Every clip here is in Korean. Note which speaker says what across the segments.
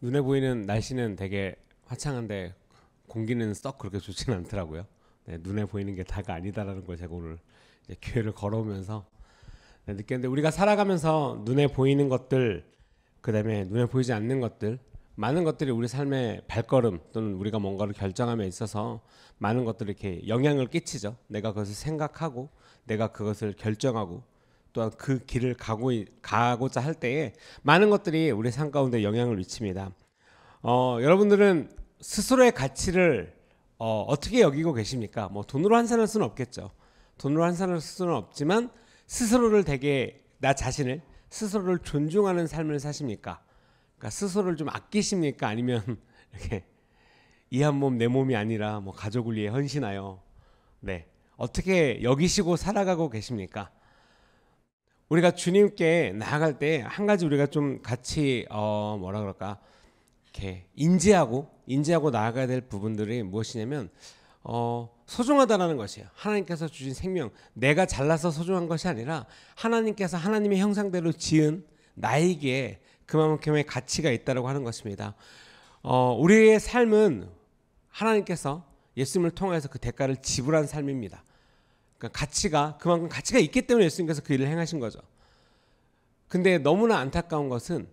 Speaker 1: 눈에 보이는 날씨는 되게 화창한데 공기는 썩 그렇게 좋지는 않더라고요. 네, 눈에 보이는 게 다가 아니다라는 걸 제가 오늘 이제 교회를 걸어오면서 느꼈는데, 우리가 살아가면서 눈에 보이는 것들, 그다음에 눈에 보이지 않는 것들, 많은 것들이 우리 삶의 발걸음 또는 우리가 뭔가를 결정함에 있어서 많은 것들이 이렇게 영향을 끼치죠. 내가 그것을 생각하고 내가 그것을 결정하고 또한 그 길을 가고자 할 때에 많은 것들이 우리 삶 가운데 영향을 미칩니다. 여러분들은 스스로의 가치를 어떻게 여기고 계십니까? 뭐 돈으로 환산할 수는 없겠죠. 돈으로 환산할 수는 없지만 스스로를 되게, 나 자신을 스스로를 존중하는 삶을 사십니까? 그러니까 스스로를 좀 아끼십니까? 아니면 이렇게 이 한 몸 내 몸이 아니라 뭐 가족을 위해 헌신하여, 네, 어떻게 여기시고 살아가고 계십니까? 우리가 주님께 나아갈 때 한 가지 우리가 좀 같이 뭐라 그럴까, 이렇게 인지하고 나아가야 될 부분들이 무엇이냐면 소중하다라는 것이에요. 하나님께서 주신 생명, 내가 잘나서 소중한 것이 아니라 하나님께서 하나님의 형상대로 지은 나에게 그만큼의 가치가 있다라고 하는 것입니다. 우리의 삶은 하나님께서 예수님을 통해서 그 대가를 지불한 삶입니다. 그러니까 그만큼 가치가 있기 때문에 예수님께서 그 일을 행하신 거죠. 근데 너무나 안타까운 것은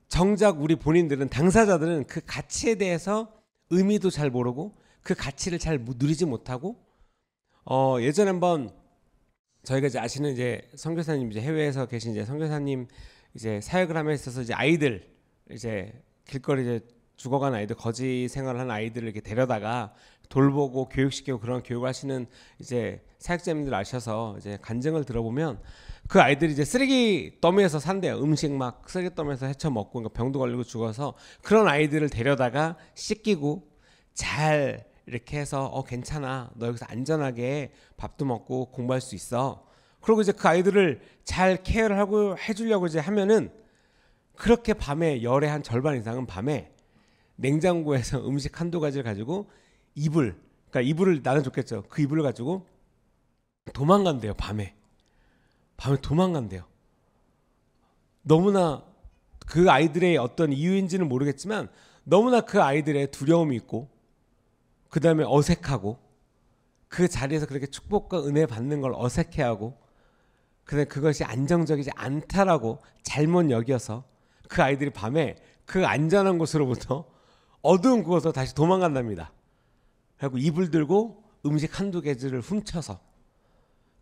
Speaker 1: 정작 우리 본인들은, 당사자들은 그 가치에 대해서 의미도 잘 모르고 그 가치를 잘 누리지 못하고, 예전에 한번 저희가 이제 아시는 이제 선교사님, 이제 해외에서 계신 이제 선교사님 이제 사역을 함에 있어서 이제 아이들, 이제 길거리 이제 죽어간 아이들, 거지 생활하는 아이들을 이렇게 데려다가 돌보고 교육시키고 그런 교육을 하시는 이제 사역자님들 아셔서 이제 간증을 들어보면, 그 아이들이 이제 쓰레기 더미에서 산대요. 음식 막 쓰레기 더미에서 헤쳐 먹고, 그러니까 병도 걸리고 죽어서, 그런 아이들을 데려다가 씻기고 잘 이렇게 해서 괜찮아, 너 여기서 안전하게 밥도 먹고 공부할 수 있어. 그리고 이제 그 아이들을 잘 케어를 하고 해주려고 이제 하면은, 그렇게 밤에 열의 한 절반 이상은 밤에 냉장고에서 음식 한두 가지를 가지고 그러니까 이불을 나눠줬겠죠. 그 이불을 가지고 도망간대요. 밤에 도망간대요. 너무나 그 아이들의 어떤 이유인지는 모르겠지만 너무나 그 아이들의 두려움이 있고, 그 다음에 어색하고, 그 자리에서 그렇게 축복과 은혜 받는 걸 어색해하고, 그다음에 그것이 안정적이지 않다라고 잘못 여겨서 그 아이들이 밤에 그 안전한 곳으로부터 어두운 곳으로 다시 도망간답니다. 그리고 이불 들고 음식 한두 개를 훔쳐서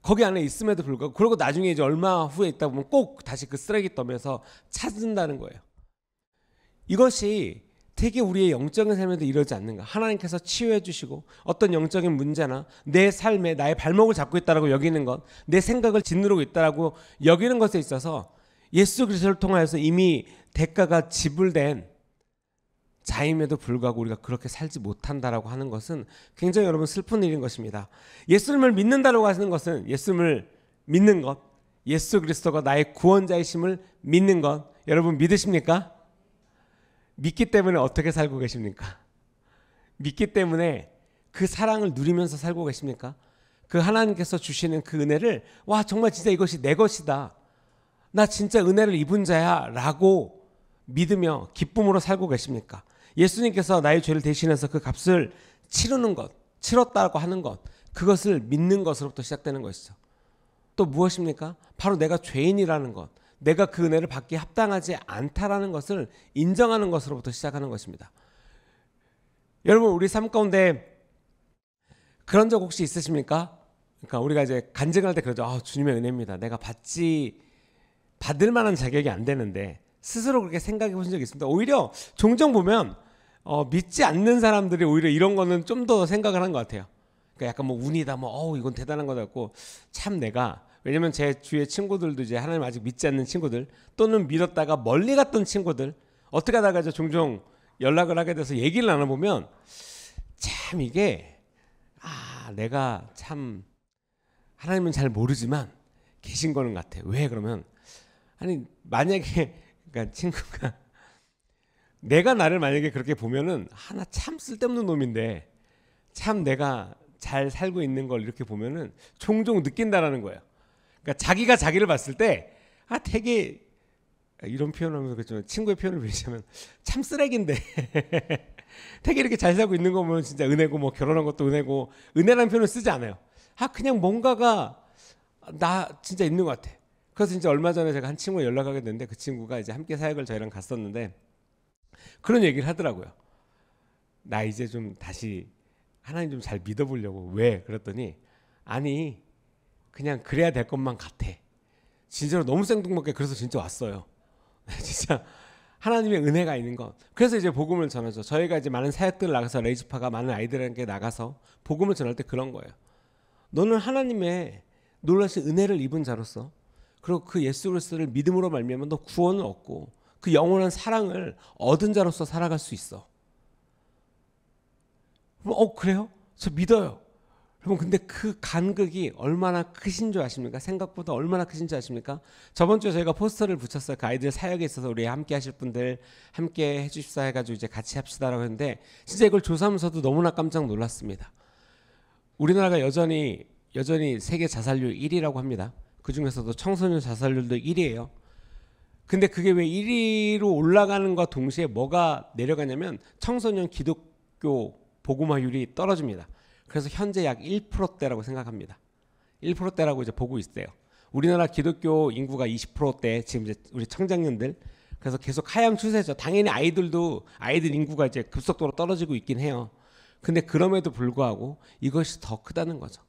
Speaker 1: 거기 안에 있음에도 불구하고, 그리고 나중에 이제 얼마 후에 있다 보면 꼭 다시 그 쓰레기 더미에서 찾는다는 거예요. 이것이 되게 우리의 영적인 삶에도 이러지 않는가. 하나님께서 치유해 주시고 어떤 영적인 문제나 내 삶에 나의 발목을 잡고 있다라고 여기는 것, 내 생각을 짓누르고 있다라고 여기는 것에 있어서 예수 그리스도를 통하여서 이미 대가가 지불된 자임에도 불구하고 우리가 그렇게 살지 못한다라고 하는 것은 굉장히 여러분 슬픈 일인 것입니다. 예수님을 믿는다라고 하는 것은, 예수님을 믿는 것, 예수 그리스도가 나의 구원자이심을 믿는 것, 여러분 믿으십니까? 믿기 때문에 어떻게 살고 계십니까? 믿기 때문에 그 사랑을 누리면서 살고 계십니까? 그 하나님께서 주시는 그 은혜를, 와, 정말 진짜 이것이 내 것이다, 나 진짜 은혜를 입은 자야 라고 믿으며 기쁨으로 살고 계십니까? 예수님께서 나의 죄를 대신해서 그 값을 치르는 것, 치렀다고 하는 것, 그것을 믿는 것으로부터 시작되는 것이죠. 또 무엇입니까? 바로 내가 죄인이라는 것, 내가 그 은혜를 받기에 합당하지 않다라는 것을 인정하는 것으로부터 시작하는 것입니다. 여러분, 우리 삶 가운데 그런 적 혹시 있으십니까? 그러니까 우리가 이제 간증할 때 그러죠. 주님의 은혜입니다. 내가 받을 만한 자격이 안 되는데, 스스로 그렇게 생각해 보신 적이 있습니다. 오히려 종종 보면 믿지 않는 사람들이 오히려 이런 거는 좀 더 생각을 하는 것 같아요. 그러니까 약간 뭐 운이다, 뭐 이건 대단한 거다 같고, 참 내가, 왜냐면 제 주위의 친구들도 이제 하나님 아직 믿지 않는 친구들, 또는 믿었다가 멀리 갔던 친구들, 어떻게 하다가 이제 종종 연락을 하게 돼서 얘기를 나눠보면, 참 이게 내가 참 하나님은 잘 모르지만 계신 거는 같아. 왜 그러면, 아니 만약에, 그러니까 친구가 내가 나를 만약에 그렇게 보면은 하나 참 쓸데없는 놈인데, 참 내가 잘 살고 있는 걸 이렇게 보면은 종종 느낀다라는 거예요. 그러니까 자기가 자기를 봤을 때 되게 이런 표현하면서 그렇지만 친구의 표현을 빌리자면 참 쓰레기인데 되게 이렇게 잘 살고 있는 거 보면 진짜 은혜고 뭐 결혼한 것도 은혜고 은혜라는 표현을 쓰지 않아요. 그냥 뭔가가 나 진짜 있는 것 같아. 그래서 진짜 얼마 전에 제가 한 친구가 연락하게 됐는데 그 친구가 이제 함께 사역을 저희랑 갔었는데 그런 얘기를 하더라고요. 나 이제 좀 다시 하나님 좀 잘 믿어보려고. 왜? 그랬더니 아니 그냥 그래야 될 것만 같아. 진짜로 너무 생뚱맞게 그래서 진짜 왔어요. 진짜 하나님의 은혜가 있는 것. 그래서 이제 복음을 전하죠. 저희가 이제 많은 사역들을 나가서 레이지파가 많은 아이들에게 나가서 복음을 전할 때 그런 거예요. 너는 하나님의 놀라신 은혜를 입은 자로서 그리고 그 예수 그리스도를 믿음으로 말미암아 너 구원을 얻고 그 영원한 사랑을 얻은 자로서 살아갈 수 있어. 그래요? 저 믿어요. 여러분 근데 그 간극이 얼마나 크신 줄 아십니까? 생각보다 얼마나 크신 줄 아십니까? 저번 주에 저희가 포스터를 붙였어요. 그 아이들 사역에 있어서 우리 함께 하실 분들 함께 해주십사 해가지고 이제 같이 합시다라고 했는데 진짜 이걸 조사하면서도 너무나 깜짝 놀랐습니다. 우리나라가 여전히 세계 자살률 1위라고 합니다. 그 중에서도 청소년 자살률도 1위예요. 근데 그게 왜 1위로 올라가는과 동시에 뭐가 내려가냐면 청소년 기독교 복음화율이 떨어집니다. 그래서 현재 약 1%대라고 생각합니다. 1%대라고 이제 보고 있어요. 우리나라 기독교 인구가 20%대 지금 이제 우리 청장년들 그래서 계속 하향 추세죠. 당연히 아이들 인구가 이제 급속도로 떨어지고 있긴 해요. 근데 그럼에도 불구하고 이것이 더 크다는 거죠.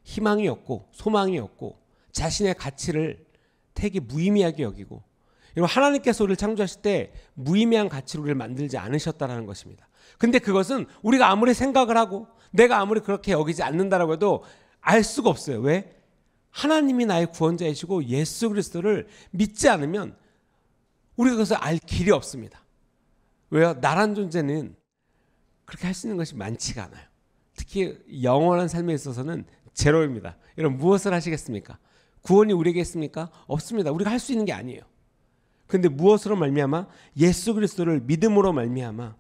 Speaker 1: 희망이 없고 소망이 없고 자신의 가치를 되게 무의미하게 여기고 여러분 하나님께서 우리를 창조하실 때 무의미한 가치로 우리를 만들지 않으셨다는 것입니다. 근데 그것은 우리가 아무리 생각을 하고 내가 아무리 그렇게 여기지 않는다라고 해도 알 수가 없어요. 왜? 하나님이 나의 구원자이시고 예수 그리스도를 믿지 않으면 우리가 그것을 알 길이 없습니다. 왜요? 나란 존재는 그렇게 할 수 있는 것이 많지가 않아요. 특히 영원한 삶에 있어서는 제로입니다. 여러분 무엇을 하시겠습니까? 구원이 우리에게 있습니까? 없습니다. 우리가 할 수 있는 게 아니에요. 근데 무엇으로 말미암아? 예수 그리스도를 믿음으로 말미암아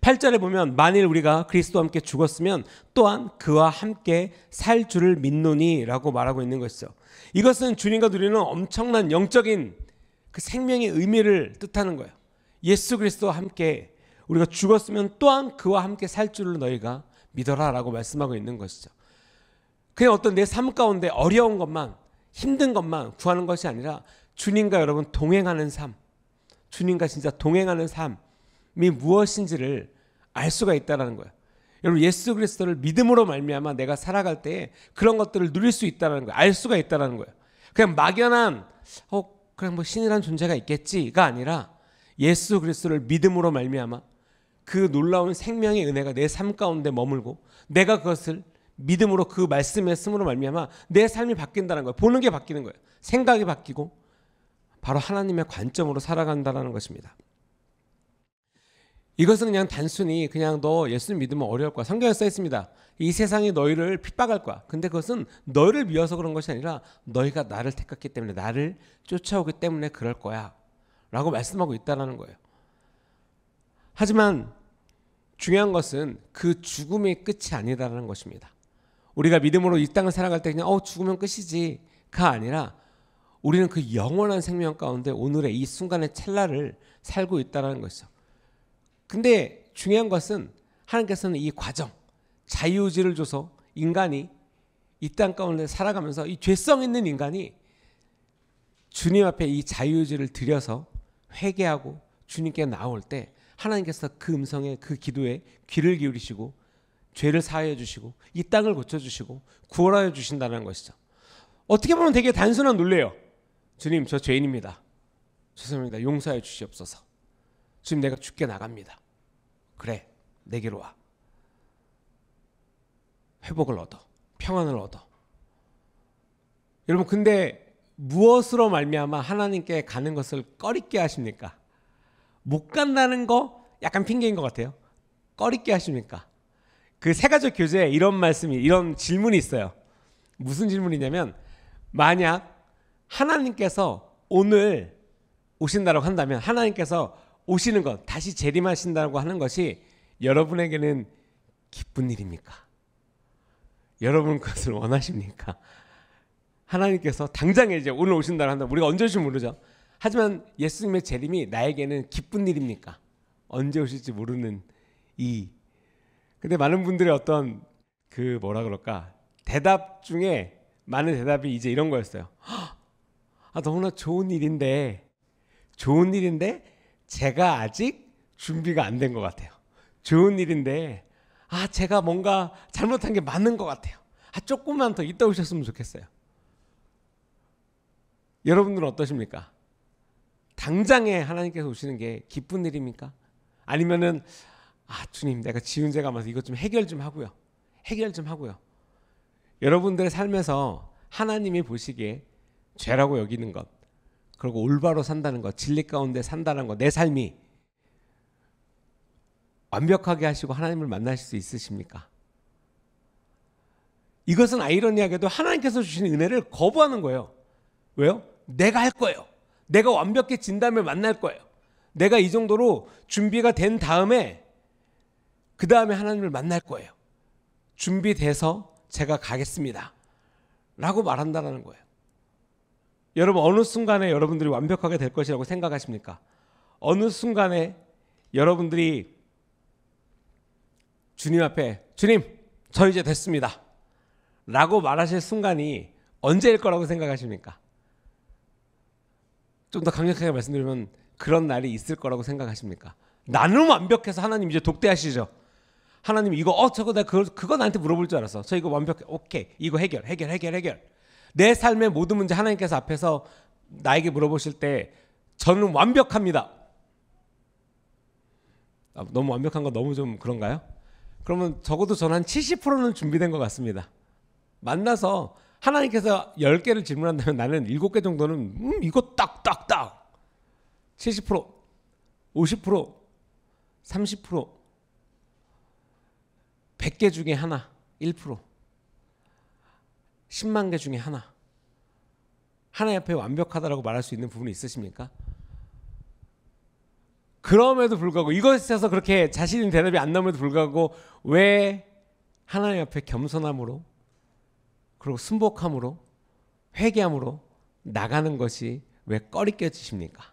Speaker 1: 8절에 보면 만일 우리가 그리스도와 함께 죽었으면 또한 그와 함께 살 줄을 믿노니 라고 말하고 있는 것이죠. 이것은 주님과 누리는 엄청난 영적인 그 생명의 의미를 뜻하는 거예요. 예수 그리스도와 함께 우리가 죽었으면 또한 그와 함께 살 줄을 너희가 믿어라 라고 말씀하고 있는 것이죠. 그냥 어떤 내 삶 가운데 어려운 것만 힘든 것만 구하는 것이 아니라 주님과 여러분 동행하는 삶, 주님과 진짜 동행하는 삶이 무엇인지를 알 수가 있다는 거예요. 여러분 예수 그리스도를 믿음으로 말미암아 내가 살아갈 때 그런 것들을 누릴 수 있다는 거예요. 알 수가 있다는 거예요. 그냥 막연한 그냥 뭐 신이란 존재가 있겠지가 아니라 예수 그리스도를 믿음으로 말미암아 그 놀라운 생명의 은혜가 내 삶 가운데 머물고 내가 그것을 믿음으로 그 말씀에 쓰므로 말미암아 내 삶이 바뀐다는 거예요. 보는 게 바뀌는 거예요. 생각이 바뀌고 바로 하나님의 관점으로 살아간다는 것입니다. 이것은 그냥 단순히 그냥 너 예수님 믿으면 어려울 거야. 성경에 써 있습니다. 이 세상이 너희를 핍박할 거야. 근데 그것은 너희를 미워서 그런 것이 아니라 너희가 나를 택했기 때문에 나를 쫓아오기 때문에 그럴 거야 라고 말씀하고 있다는 거예요. 하지만 중요한 것은 그 죽음이 끝이 아니다라는 것입니다. 우리가 믿음으로 이 땅을 살아갈 때 그냥 죽으면 끝이지가 아니라 우리는 그 영원한 생명 가운데 오늘의 이 순간의 찰나를 살고 있다는 것이죠. 근데 중요한 것은 하나님께서는 이 과정, 자유의지를 줘서 인간이 이 땅 가운데 살아가면서 이 죄성 있는 인간이 주님 앞에 이 자유의지를 들여서 회개하고 주님께 나올 때 하나님께서 그 음성에 그 기도에 귀를 기울이시고 죄를 사하여 주시고 이 땅을 고쳐주시고 구원하여 주신다는 것이죠. 어떻게 보면 되게 단순한 논리예요. 주님 저 죄인입니다. 죄송합니다. 용서하여 주시옵소서. 주님 내가 죽게 나갑니다. 그래 내게로 와. 회복을 얻어. 평안을 얻어. 여러분 근데 무엇으로 말미암아 하나님께 가는 것을 꺼리게 하십니까? 못 간다는 거 약간 핑계인 것 같아요. 꺼리게 하십니까? 그 세가족 교재에 이런 질문이 있어요. 무슨 질문이냐면 만약 하나님께서 오늘 오신다고 한다면 하나님께서 오시는 것, 다시 재림하신다고 하는 것이 여러분에게는 기쁜 일입니까? 여러분 그것을 원하십니까? 하나님께서 당장에 이제 오늘 오신다고 한다면 우리가 언제 올지 모르죠. 하지만 예수님의 재림이 나에게는 기쁜 일입니까? 언제 오실지 모르는 이. 근데 많은 분들의 어떤 그 뭐라 그럴까? 대답 중에 많은 대답이 이제 이런 거였어요. 아, 너무나 좋은 일인데 제가 아직 준비가 안 된 것 같아요. 좋은 일인데 제가 뭔가 잘못한 게 맞는 것 같아요. 조금만 더 이따 오셨으면 좋겠어요. 여러분들은 어떠십니까? 당장에 하나님께서 오시는 게 기쁜 일입니까? 아니면은 주님, 내가 지은 죄가 많아서 이것 좀 해결 좀 하고요. 여러분들의 삶에서 하나님이 보시기에 죄라고 여기는 것, 그리고 올바로 산다는 것, 진리 가운데 산다는 것, 내 삶이 완벽하게 하시고 하나님을 만나실 수 있으십니까? 이것은 아이러니하게도 하나님께서 주시는 은혜를 거부하는 거예요. 왜요? 내가 할 거예요. 내가 완벽해진 다음에 만날 거예요. 내가 이 정도로 준비가 된 다음에 그 다음에 하나님을 만날 거예요. 준비돼서 제가 가겠습니다 라고 말한다는 거예요. 여러분, 어느 순간에 여러분들이 완벽하게 될 것이라고 생각하십니까? 어느 순간에 여러분들이 주님 앞에 주님, 저 이제 됐습니다 라고 말하실 순간이 언제일 거라고 생각하십니까? 좀 더 강력하게 말씀드리면 그런 날이 있을 거라고 생각하십니까? 나는 완벽해서 하나님 이제 독대하시죠. 하나님 이거 저거 내가 그거 나한테 물어볼 줄 알았어. 저 이거 완벽해. 오케이. 이거 해결. 내 삶의 모든 문제 하나님께서 앞에서 나에게 물어보실 때 저는 완벽합니다. 너무 완벽한 거 너무 좀 그런가요? 그러면 적어도 저는 한 70%는 준비된 것 같습니다. 만나서 하나님께서 10개를 질문한다면 나는 7개 정도는 이거 딱딱딱 70%, 50%, 30%, 100개 중에 하나, 1%, 10만 개 중에 하나. 하나님 앞에 완벽하다라고 말할 수 있는 부분이 있으십니까? 그럼에도 불구하고 이것에 있어서 그렇게 자신의 대답이 안 나옴에도 불구하고 왜 하나님 앞에 겸손함으로 그리고 순복함으로 회개함으로 나가는 것이 왜 꺼리껴지십니까?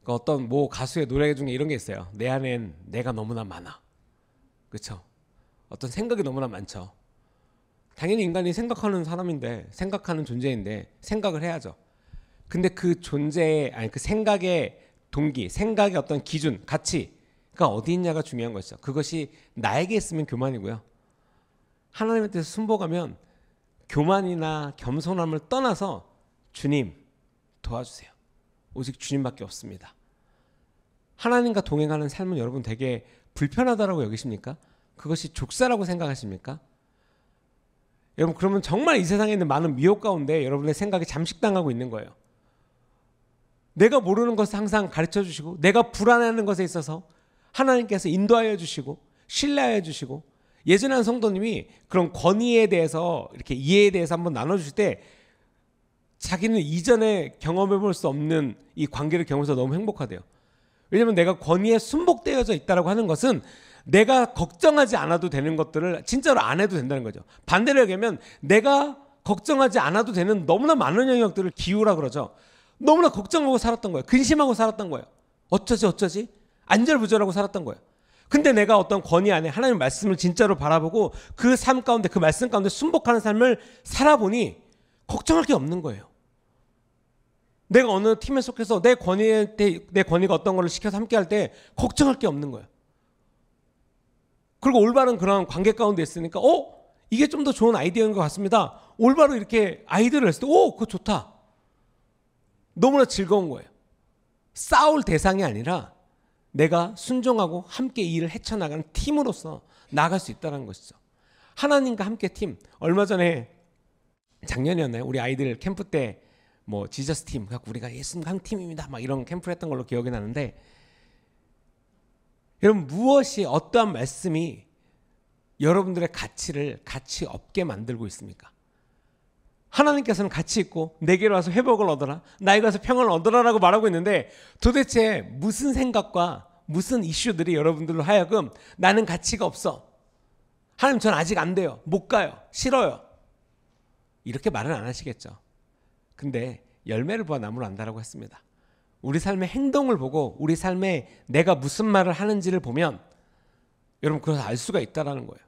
Speaker 1: 그러니까 어떤 가수의 노래 중에 이런 게 있어요. 내 안엔 내가 너무나 많아. 그렇죠? 어떤 생각이 너무나 많죠. 당연히 인간이 생각하는 사람인데, 생각하는 존재인데 생각을 해야죠. 근데 그 존재의 그 생각의 동기, 생각의 어떤 기준, 가치가 어디 있냐가 중요한 것이죠. 그것이 나에게 있으면 교만이고요. 하나님한테 순복하면 교만이나 겸손함을 떠나서 주님 도와주세요. 오직 주님밖에 없습니다. 하나님과 동행하는 삶은 여러분 되게 불편하다고 여기십니까? 그것이 족사라고 생각하십니까? 여러분, 그러면 정말 이 세상에 있는 많은 미혹 가운데 여러분의 생각이 잠식당하고 있는 거예요. 내가 모르는 것을 항상 가르쳐 주시고 내가 불안해하는 것에 있어서 하나님께서 인도하여 주시고 신뢰하여 주시고, 예전에 한 성도님이 그런 권위에 대해서 이렇게 이해에 대해서 한번 나눠주실 때 자기는 이전에 경험해 볼 수 없는 이 관계를 경험해서 너무 행복하대요. 왜냐하면 내가 권위에 순복되어져 있다고 하는 것은 내가 걱정하지 않아도 되는 것들을 진짜로 안 해도 된다는 거죠. 반대로 얘기하면 내가 걱정하지 않아도 되는 너무나 많은 영역들을 기우라 그러죠. 너무나 걱정하고 살았던 거예요. 근심하고 살았던 거예요. 어쩌지 안절부절하고 살았던 거예요. 근데 내가 어떤 권위 안에 하나님의 말씀을 진짜로 바라보고 그 삶 가운데, 그 말씀 가운데 순복하는 삶을 살아보니 걱정할 게 없는 거예요. 내가 어느 팀에 속해서 내 권위가 어떤 걸 시켜서 함께 할 때 걱정할 게 없는 거예요. 그리고 올바른 그런 관계 가운데 있으니까 이게 좀 더 좋은 아이디어인 것 같습니다. 올바로 이렇게 아이디어를 했을 때 그거 좋다. 너무나 즐거운 거예요. 싸울 대상이 아니라 내가 순종하고 함께 일을 헤쳐나가는 팀으로서 나아갈 수 있다는 것이죠. 하나님과 함께 팀. 얼마 전에 작년이었나요? 우리 아이들 캠프 때 지저스 팀, 그래서 우리가 예수님과 한 팀입니다. 막 이런 캠프를 했던 걸로 기억이 나는데, 여러분, 무엇이 어떠한 말씀이 여러분들의 가치를 가치 없게 만들고 있습니까? 하나님께서는 가치 있고 내게로 와서 회복을 얻어라, 나에게 와서 평안을 얻어라라고 말하고 있는데, 도대체 무슨 생각과 무슨 이슈들이 여러분들로 하여금 나는 가치가 없어, 하나님 전 아직 안 돼요, 못 가요, 싫어요, 이렇게 말은 안 하시겠죠. 근데 열매를 보아 나무를 안다라고 했습니다. 우리 삶의 행동을 보고 우리 삶에 내가 무슨 말을 하는지를 보면 여러분 그래서 알 수가 있다라는 거예요.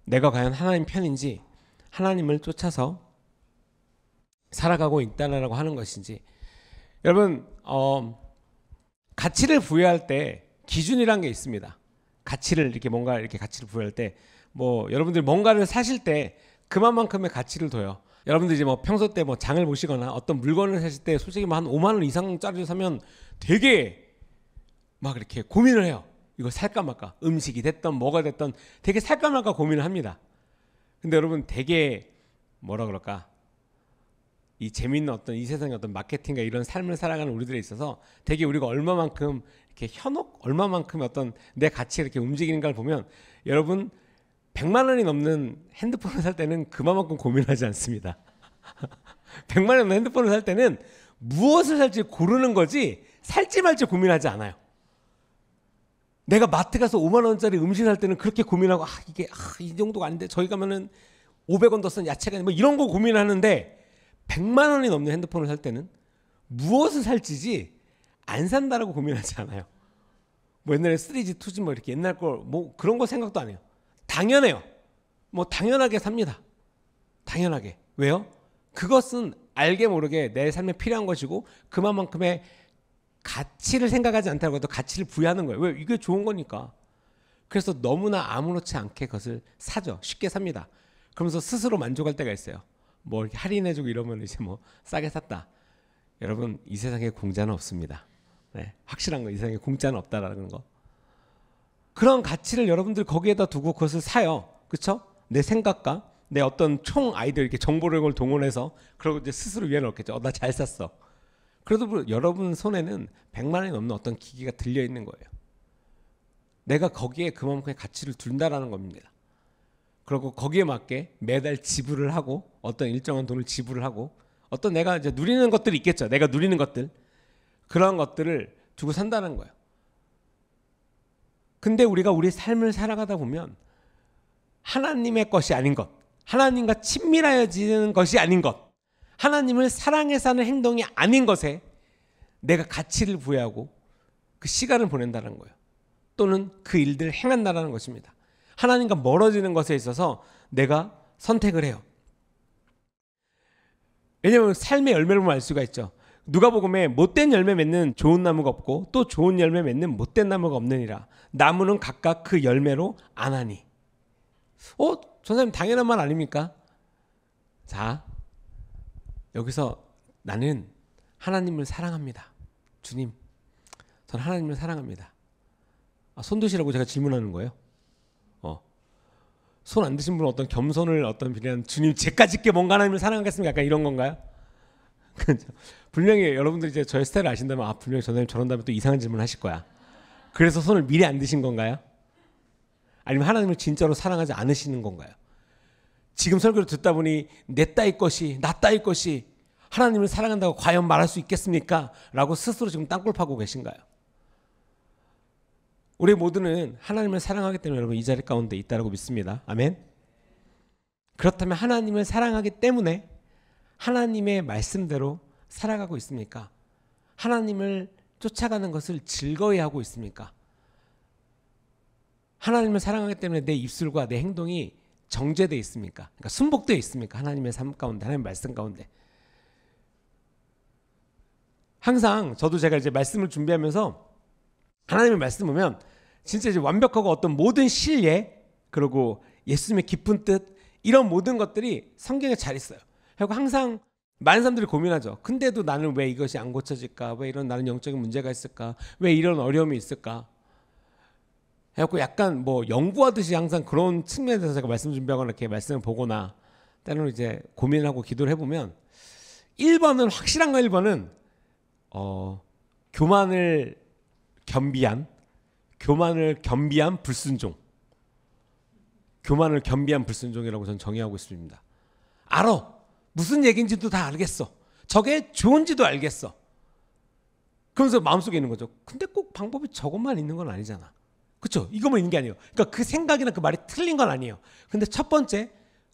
Speaker 1: 내가 과연 하나님 편인지 하나님을 쫓아서 살아가고 있다라고 하는 것인지. 여러분 가치를 부여할 때 기준이란 게 있습니다. 가치를 이렇게 뭔가 이렇게 가치를 부여할 때 뭐 여러분들이 뭔가를 사실 때 그만큼의 가치를 둬요. 여러분들 이제 뭐 평소 때 뭐 장을 보시거나 어떤 물건을 사실 때 솔직히 뭐 한 5만 원 이상짜리 사면 되게 막 이렇게 고민을 해요. 이걸 살까 말까. 음식이 됐던 뭐가 됐던 되게 살까 말까 고민을 합니다. 근데 여러분 되게 뭐라 그럴까, 이 재밌는 어떤 이 세상의 어떤 마케팅과 이런 삶을 살아가는 우리들에 있어서 되게 우리가 얼마만큼 이렇게 현혹, 얼마만큼의 어떤 내 가치가 이렇게 움직이는 걸 보면 여러분 100만 원이 넘는 핸드폰을 살 때는 그만큼 고민하지 않습니다. 100만 원이 넘는 핸드폰을 살 때는 무엇을 살지 고르는 거지 살지 말지 고민하지 않아요. 내가 마트 가서 5만 원짜리 음식 살 때는 그렇게 고민하고 이게 이 정도가 안 돼. 저희 가면은 500원 더 쓴 야채가 뭐 이런 거 고민하는데 100만 원이 넘는 핸드폰을 살 때는 무엇을 살지지 안 산다라고 고민하지 않아요. 뭐 옛날에 3G, 2G 뭐 이렇게 옛날 걸 뭐 그런 거 생각도 안 해요. 당연해요. 뭐 당연하게 삽니다. 당연하게. 왜요? 그것은 알게 모르게 내 삶에 필요한 것이고 그만큼의 가치를 생각하지 않다고 해도 가치를 부여하는 거예요. 왜? 이게 좋은 거니까. 그래서 너무나 아무렇지 않게 그것을 사죠. 쉽게 삽니다. 그러면서 스스로 만족할 때가 있어요. 뭐 이렇게 할인해주고 이러면 이제 뭐 싸게 샀다. 여러분 이 세상에 공짜는 없습니다. 네, 확실한 거, 이 세상에 공짜는 없다라는 거. 그런 가치를 여러분들 거기에다 두고 그것을 사요. 그렇죠? 내 생각과 내 어떤 총 아이디어 이렇게 정보력을 동원해서 그러고 이제 스스로 위에 넣겠죠. 나 잘 샀어. 그래도 여러분 손에는 100만 원이 넘는 어떤 기기가 들려 있는 거예요. 내가 거기에 그만큼의 가치를 둔다라는 겁니다. 그리고 거기에 맞게 매달 지불을 하고 어떤 일정한 돈을 지불을 하고 어떤 내가 이제 누리는 것들이 있겠죠. 내가 누리는 것들, 그런 것들을 두고 산다는 거예요. 근데 우리가 우리 삶을 살아가다 보면 하나님의 것이 아닌 것, 하나님과 친밀해지는 것이 아닌 것, 하나님을 사랑해서 하는 행동이 아닌 것에 내가 가치를 부여하고 그 시간을 보낸다는 거예요. 또는 그 일들을 행한다는 것입니다. 하나님과 멀어지는 것에 있어서 내가 선택을 해요. 왜냐하면 삶의 열매를 보면 알 수가 있죠. 누가복음에 못된 열매 맺는 좋은 나무가 없고 또 좋은 열매 맺는 못된 나무가 없느니라. 나무는 각각 그 열매로 아나니. 전사님 당연한 말 아닙니까? 자, 여기서 나는 하나님을 사랑합니다. 주님, 저는 하나님을 사랑합니다. 손 드시라고 제가 질문하는 거예요. 손 안 드신 분은 어떤 겸손을 어떤 비례한 주님 제가 짓게 뭔가 하나님을 사랑하겠습니까? 약간 이런 건가요? 분명히 여러분들이 이제 저의 스타일을 아신다면 분명히 전사님 저런 다음에 또 이상한 질문 하실 거야. 그래서 손을 미리 안 드신 건가요? 아니면 하나님을 진짜로 사랑하지 않으시는 건가요? 지금 설교를 듣다 보니 내 따위 것이 나 따위 것이 하나님을 사랑한다고 과연 말할 수 있겠습니까? 라고 스스로 지금 땅굴 파고 계신가요? 우리 모두는 하나님을 사랑하기 때문에 여러분 이 자리 가운데 있다고 믿습니다. 아멘. 그렇다면 하나님을 사랑하기 때문에 하나님의 말씀대로 살아가고 있습니까? 하나님을 쫓아가는 것을 즐거이 하고 있습니까? 하나님을 사랑하기 때문에 내 입술과 내 행동이 정죄되어 있습니까? 그러니까 순복되어 있습니까? 하나님의 삶 가운데, 하나님의 말씀 가운데. 항상 저도 제가 이제 말씀을 준비하면서 하나님의 말씀 보면 진짜 이제 완벽하고 어떤 모든 신뢰, 그리고 예수님의 깊은 뜻, 이런 모든 것들이 성경에 잘 있어요. 그리고 항상 많은 사람들이 고민하죠. 근데도 나는 왜 이것이 안 고쳐질까? 왜 이런 나는 영적인 문제가 있을까? 왜 이런 어려움이 있을까? 그래갖고 약간 뭐 연구하듯이 항상 그런 측면에 대해서 제가 말씀 준비하거나 이렇게 말씀을 보거나 때로는 이제 고민하고 기도를 해보면 1번은 확실한 거 1번은 교만을 겸비한 불순종. 교만을 겸비한 불순종이라고 저는 정의하고 있습니다. 알아. 무슨 얘기인지도 다 알겠어. 저게 좋은지도 알겠어. 그러면서 마음속에 있는 거죠. 근데 꼭 방법이 저것만 있는 건 아니잖아. 그렇죠? 이것만 있는 게 아니에요. 그러니까 그 생각이나 그 말이 틀린 건 아니에요. 근데 첫 번째,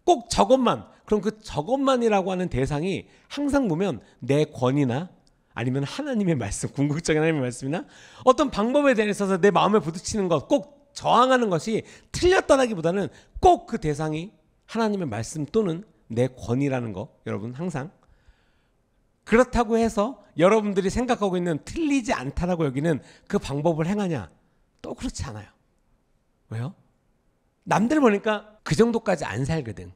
Speaker 1: 꼭 저것만. 그럼 그 저것만이라고 하는 대상이 항상 보면 내 권위나 아니면 하나님의 말씀, 궁극적인 하나님의 말씀이나 어떤 방법에 대해서 내 마음에 부딪히는 것, 꼭 저항하는 것이 틀렸다라기보다는 꼭 그 대상이 하나님의 말씀 또는 내 권위라는 거, 여러분 항상 그렇다고 해서 여러분들이 생각하고 있는 틀리지 않다라고 여기는 그 방법을 행하냐? 또 그렇지 않아요. 왜요? 남들 보니까 그 정도까지 안 살거든.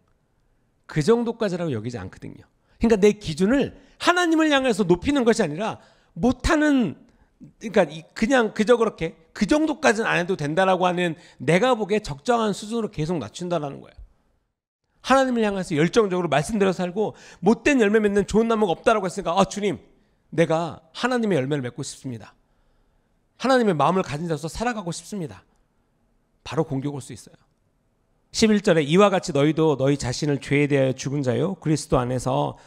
Speaker 1: 그 정도까지라고 여기지 않거든요. 그러니까 내 기준을 하나님을 향해서 높이는 것이 아니라 못하는, 그러니까 그냥 그저 그렇게 그 정도까지는 안 해도 된다라고 하는 내가 보기에 적정한 수준으로 계속 낮춘다라는 거예요. 하나님을 향해서 열정적으로 말씀대로 살고 못된 열매 맺는 좋은 나무가 없다라고 했으니까 주님, 내가 하나님의 열매를 맺고 싶습니다. 하나님의 마음을 가진 자로서 살아가고 싶습니다. 바로 공격 올 수 있어요. 11절에 이와 같이 너희도 너희 자신을 죄에 대하여 죽은 자요 그리스도 안에서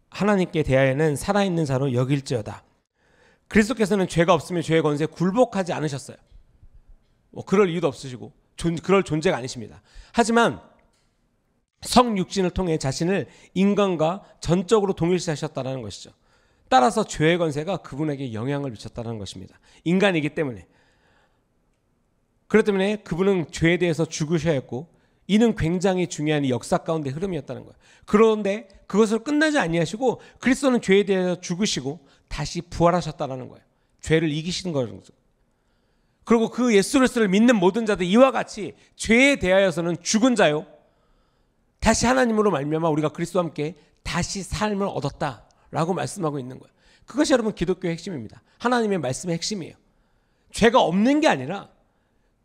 Speaker 1: 하나님께 대하여는 살아있는 자로 여길지어다. 그리스도께서는 죄가 없으면 죄의 권세에 굴복하지 않으셨어요. 그럴 이유도 없으시고 그럴 존재가 아니십니다. 하지만 성육신을 통해 자신을 인간과 전적으로 동일시하셨다는 것이죠. 따라서 죄의 권세가 그분에게 영향을 미쳤다는 것입니다. 인간이기 때문에. 그렇기 때문에 그분은 죄에 대해서 죽으셔야 했고 이는 굉장히 중요한 이 역사 가운데 흐름이었다는 거예요. 그런데 그것을 끝나지 아니하시고 그리스도는 죄에 대해서 죽으시고 다시 부활하셨다는 거예요. 죄를 이기시는 거죠. 그리고 그 예수 그리스도를 믿는 모든 자들 이와 같이 죄에 대하여서는 죽은 자요 다시 하나님으로 말미암아 우리가 그리스도와 함께 다시 삶을 얻었다라고 말씀하고 있는 거예요. 그것이 여러분 기독교의 핵심입니다. 하나님의 말씀의 핵심이에요. 죄가 없는 게 아니라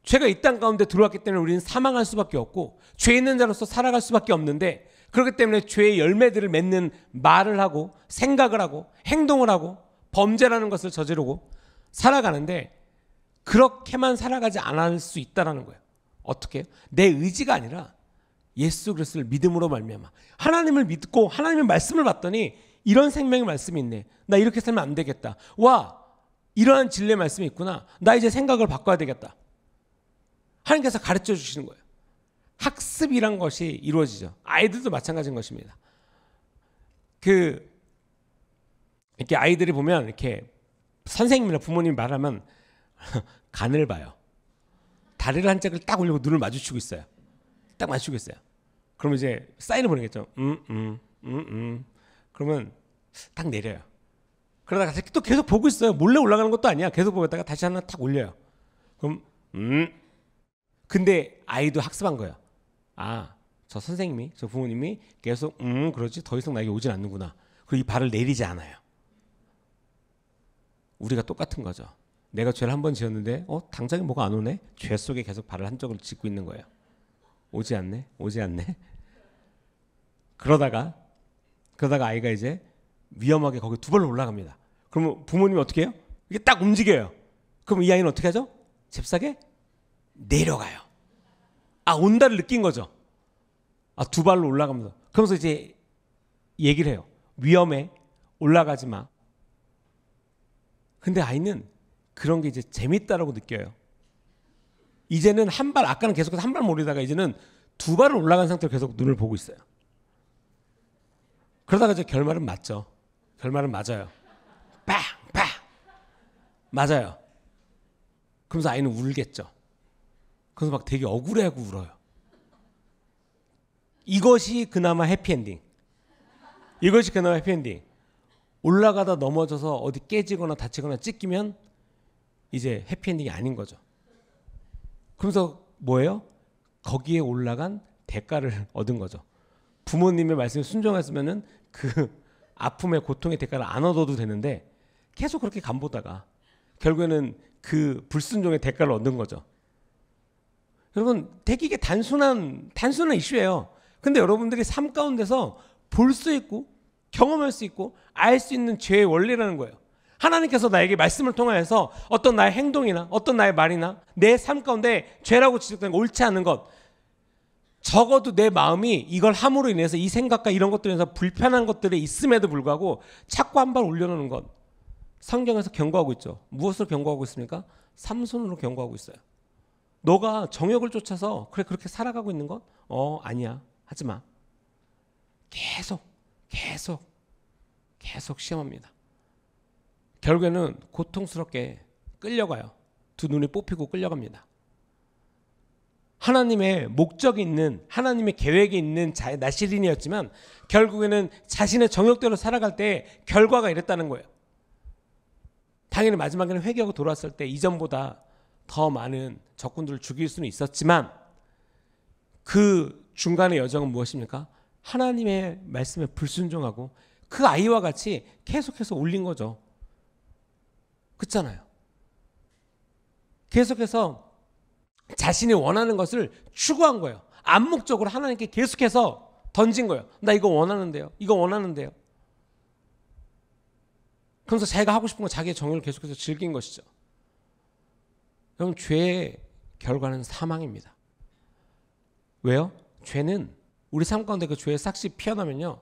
Speaker 1: 죄가 이 땅 가운데 들어왔기 때문에 우리는 사망할 수밖에 없고 죄 있는 자로서 살아갈 수밖에 없는데 그렇기 때문에 죄의 열매들을 맺는 말을 하고 생각을 하고 행동을 하고 범죄라는 것을 저지르고 살아가는데 그렇게만 살아가지 않을 수 있다는 거예요. 어떻게? 내 의지가 아니라 예수 그리스도를 믿음으로 말미암아 하나님을 믿고 하나님의 말씀을 봤더니 이런 생명의 말씀이 있네. 나 이렇게 살면 안 되겠다. 와, 이러한 진리의 말씀이 있구나. 나 이제 생각을 바꿔야 되겠다. 하나님께서 가르쳐 주시는 거예요. 학습이란 것이 이루어지죠. 아이들도 마찬가지인 것입니다. 이렇게 아이들이 보면 이렇게 선생님이나 부모님이 말하면 간을 봐요. 다리를 한 짝을 딱 올리고 눈을 마주치고 있어요. 딱 마주치고 있어요. 그러면 이제 사인을 보내겠죠. 그러면 딱 내려요. 그러다가 또 계속 보고 있어요. 몰래 올라가는 것도 아니야. 계속 보고 있다가 다시 하나 탁 올려요. 그럼 근데 아이도 학습한 거예요. 저 선생님이, 저 부모님이 계속 그러지 더 이상 나에게 오진 않는구나. 그리고 이 발을 내리지 않아요. 우리가 똑같은 거죠. 내가 죄를 한 번 지었는데 당장에 뭐가 안 오네? 죄 속에 계속 발을 한쪽으로 짚고 있는 거예요. 오지 않네? 그러다가 아이가 이제 위험하게 거기 두 발로 올라갑니다. 그러면 부모님이 어떻게 해요? 이게 딱 움직여요. 그럼 이 아이는 어떻게 하죠? 잽싸게 내려가요. 온다를 느낀 거죠. 두 발로 올라가면서. 그러면서 이제 얘기를 해요. 위험해. 올라가지 마. 근데 아이는 그런 게 이제 재밌다라고 느껴요. 이제는 한 발, 아까는 계속해서 한 발 몰리다가 이제는 두 발을 올라간 상태로 계속 눈을 보고 있어요. 그러다가 이제 결말은 맞죠. 결말은 맞아요. 빵! 맞아요. 그러면서 아이는 울겠죠. 그래서 막 되게 억울해하고 울어요. 이것이 그나마 해피엔딩. 올라가다 넘어져서 어디 깨지거나 다치거나 찢기면 이제 해피엔딩이 아닌 거죠. 그러면서 뭐예요? 거기에 올라간 대가를 얻은 거죠. 부모님의 말씀에 순종했으면은 그 아픔의 고통의 대가를 안 얻어도 되는데 계속 그렇게 간보다가 결국에는 그 불순종의 대가를 얻는 거죠. 여러분 되게 이게 단순한 이슈예요. 근데 여러분들이 삶 가운데서 볼 수 있고 경험할 수 있고 알 수 있는 죄의 원리라는 거예요. 하나님께서 나에게 말씀을 통하여서 어떤 나의 행동이나 어떤 나의 말이나 내 삶 가운데 죄라고 지적된 거, 옳지 않은 것, 적어도 내 마음이 이걸 함으로 인해서 이 생각과 이런 것들에 인해서 불편한 것들이 있음에도 불구하고 자꾸 한 발 올려놓는 것, 성경에서 경고하고 있죠. 무엇으로 경고하고 있습니까? 삼손으로 경고하고 있어요. 너가 정욕을 쫓아서 그렇게 살아가고 있는 것? 아니야. 하지 마. 계속 시험합니다. 결국에는 고통스럽게 끌려가요. 두 눈이 뽑히고 끌려갑니다. 하나님의 목적이 있는, 하나님의 계획이 있는 나시린이었지만 결국에는 자신의 정욕대로 살아갈 때 결과가 이랬다는 거예요. 당연히 마지막에는 회개하고 돌아왔을 때 이전보다 더 많은 적군들을 죽일 수는 있었지만 그 중간의 여정은 무엇입니까? 하나님의 말씀에 불순종하고 그 아이와 같이 계속해서 올린 거죠. 그렇잖아요. 계속해서 자신이 원하는 것을 추구한 거예요. 암묵적으로 하나님께 계속해서 던진 거예요. 나 이거 원하는데요. 이거 원하는데요. 그러면서 자기가 하고 싶은 거 자기의 정욕을 계속해서 즐긴 것이죠. 여러분, 죄의 결과는 사망입니다. 왜요? 죄는 우리 삶 가운데 그 죄의 싹이 피어나면요,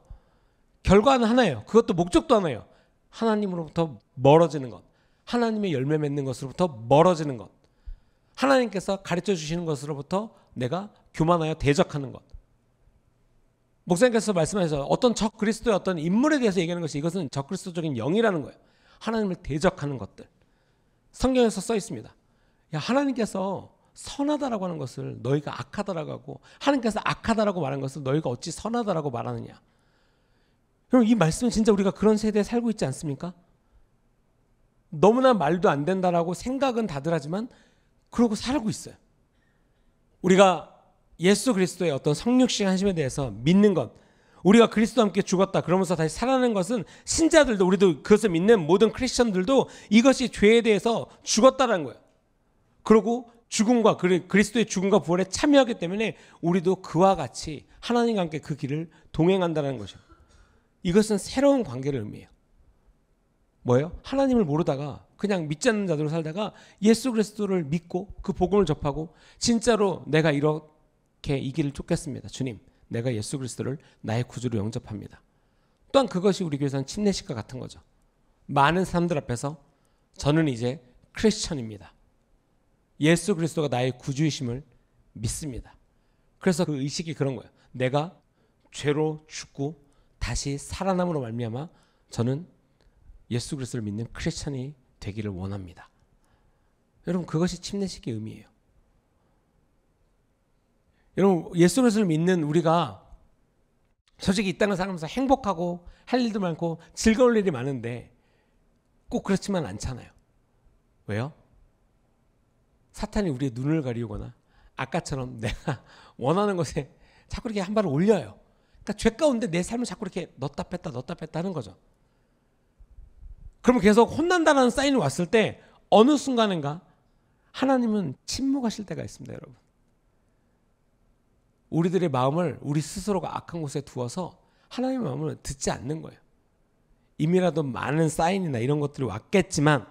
Speaker 1: 결과는 하나예요. 그것도 목적도 하나예요. 하나님으로부터 멀어지는 것, 하나님의 열매 맺는 것으로부터 멀어지는 것, 하나님께서 가르쳐 주시는 것으로부터 내가 교만하여 대적하는 것. 목사님께서 말씀하셔서 어떤 적 그리스도의 어떤 인물에 대해서 얘기하는 것이, 이것은 적 그리스도적인 영이라는 거예요. 하나님을 대적하는 것들. 성경에서 써 있습니다. 야, 하나님께서 선하다라고 하는 것을 너희가 악하다라고 하고, 하나님께서 악하다라고 말하는 것을 너희가 어찌 선하다라고 말하느냐. 그럼 이 말씀은 진짜 우리가 그런 세대에 살고 있지 않습니까? 너무나 말도 안 된다라고 생각은 다들 하지만 그러고 살고 있어요. 우리가 예수 그리스도의 어떤 성육신 하심에 대해서 믿는 것, 우리가 그리스도와 함께 죽었다 그러면서 다시 살아나는 것은 신자들도, 우리도 그것을 믿는 모든 크리스천들도 이것이 죄에 대해서 죽었다라는 거예요. 그리고 죽음과 그리스도의 죽음과 부활에 참여하기 때문에 우리도 그와 같이 하나님과 함께 그 길을 동행한다는 것이죠. 이것은 새로운 관계를 의미해요. 뭐예요? 하나님을 모르다가 그냥 믿지 않는 자들로 살다가 예수 그리스도를 믿고 그 복음을 접하고 진짜로 내가 이렇게 이 길을 쫓겠습니다. 주님, 내가 예수 그리스도를 나의 구주로 영접합니다. 또한 그것이 우리 교회에서는 침례식과 같은 거죠. 많은 사람들 앞에서 저는 이제 크리스천입니다. 예수 그리스도가 나의 구주이심을 믿습니다. 그래서 그 의식이 그런 거예요. 내가 죄로 죽고 다시 살아남으로 말미암아 저는 예수 그리스도를 믿는 크리스천이 되기를 원합니다. 여러분, 그것이 침례식의 의미예요. 여러분, 예수 그리스도를 믿는 우리가 솔직히 이 땅을 살면서 행복하고 할 일도 많고 즐거울 일이 많은데 꼭 그렇지만 않잖아요. 왜요? 사탄이 우리의 눈을 가리우거나 아까처럼 내가 원하는 것에 자꾸 이렇게 한 발을 올려요. 그러니까 죄 가운데 내 삶을 자꾸 이렇게 넣었다 뺐다 하는 거죠. 그러면 계속 혼난다는 사인이 왔을 때 어느 순간인가 하나님은 침묵하실 때가 있습니다, 여러분. 우리들의 마음을 우리 스스로가 악한 곳에 두어서 하나님의 마음을 듣지 않는 거예요. 이미라도 많은 사인이나 이런 것들이 왔겠지만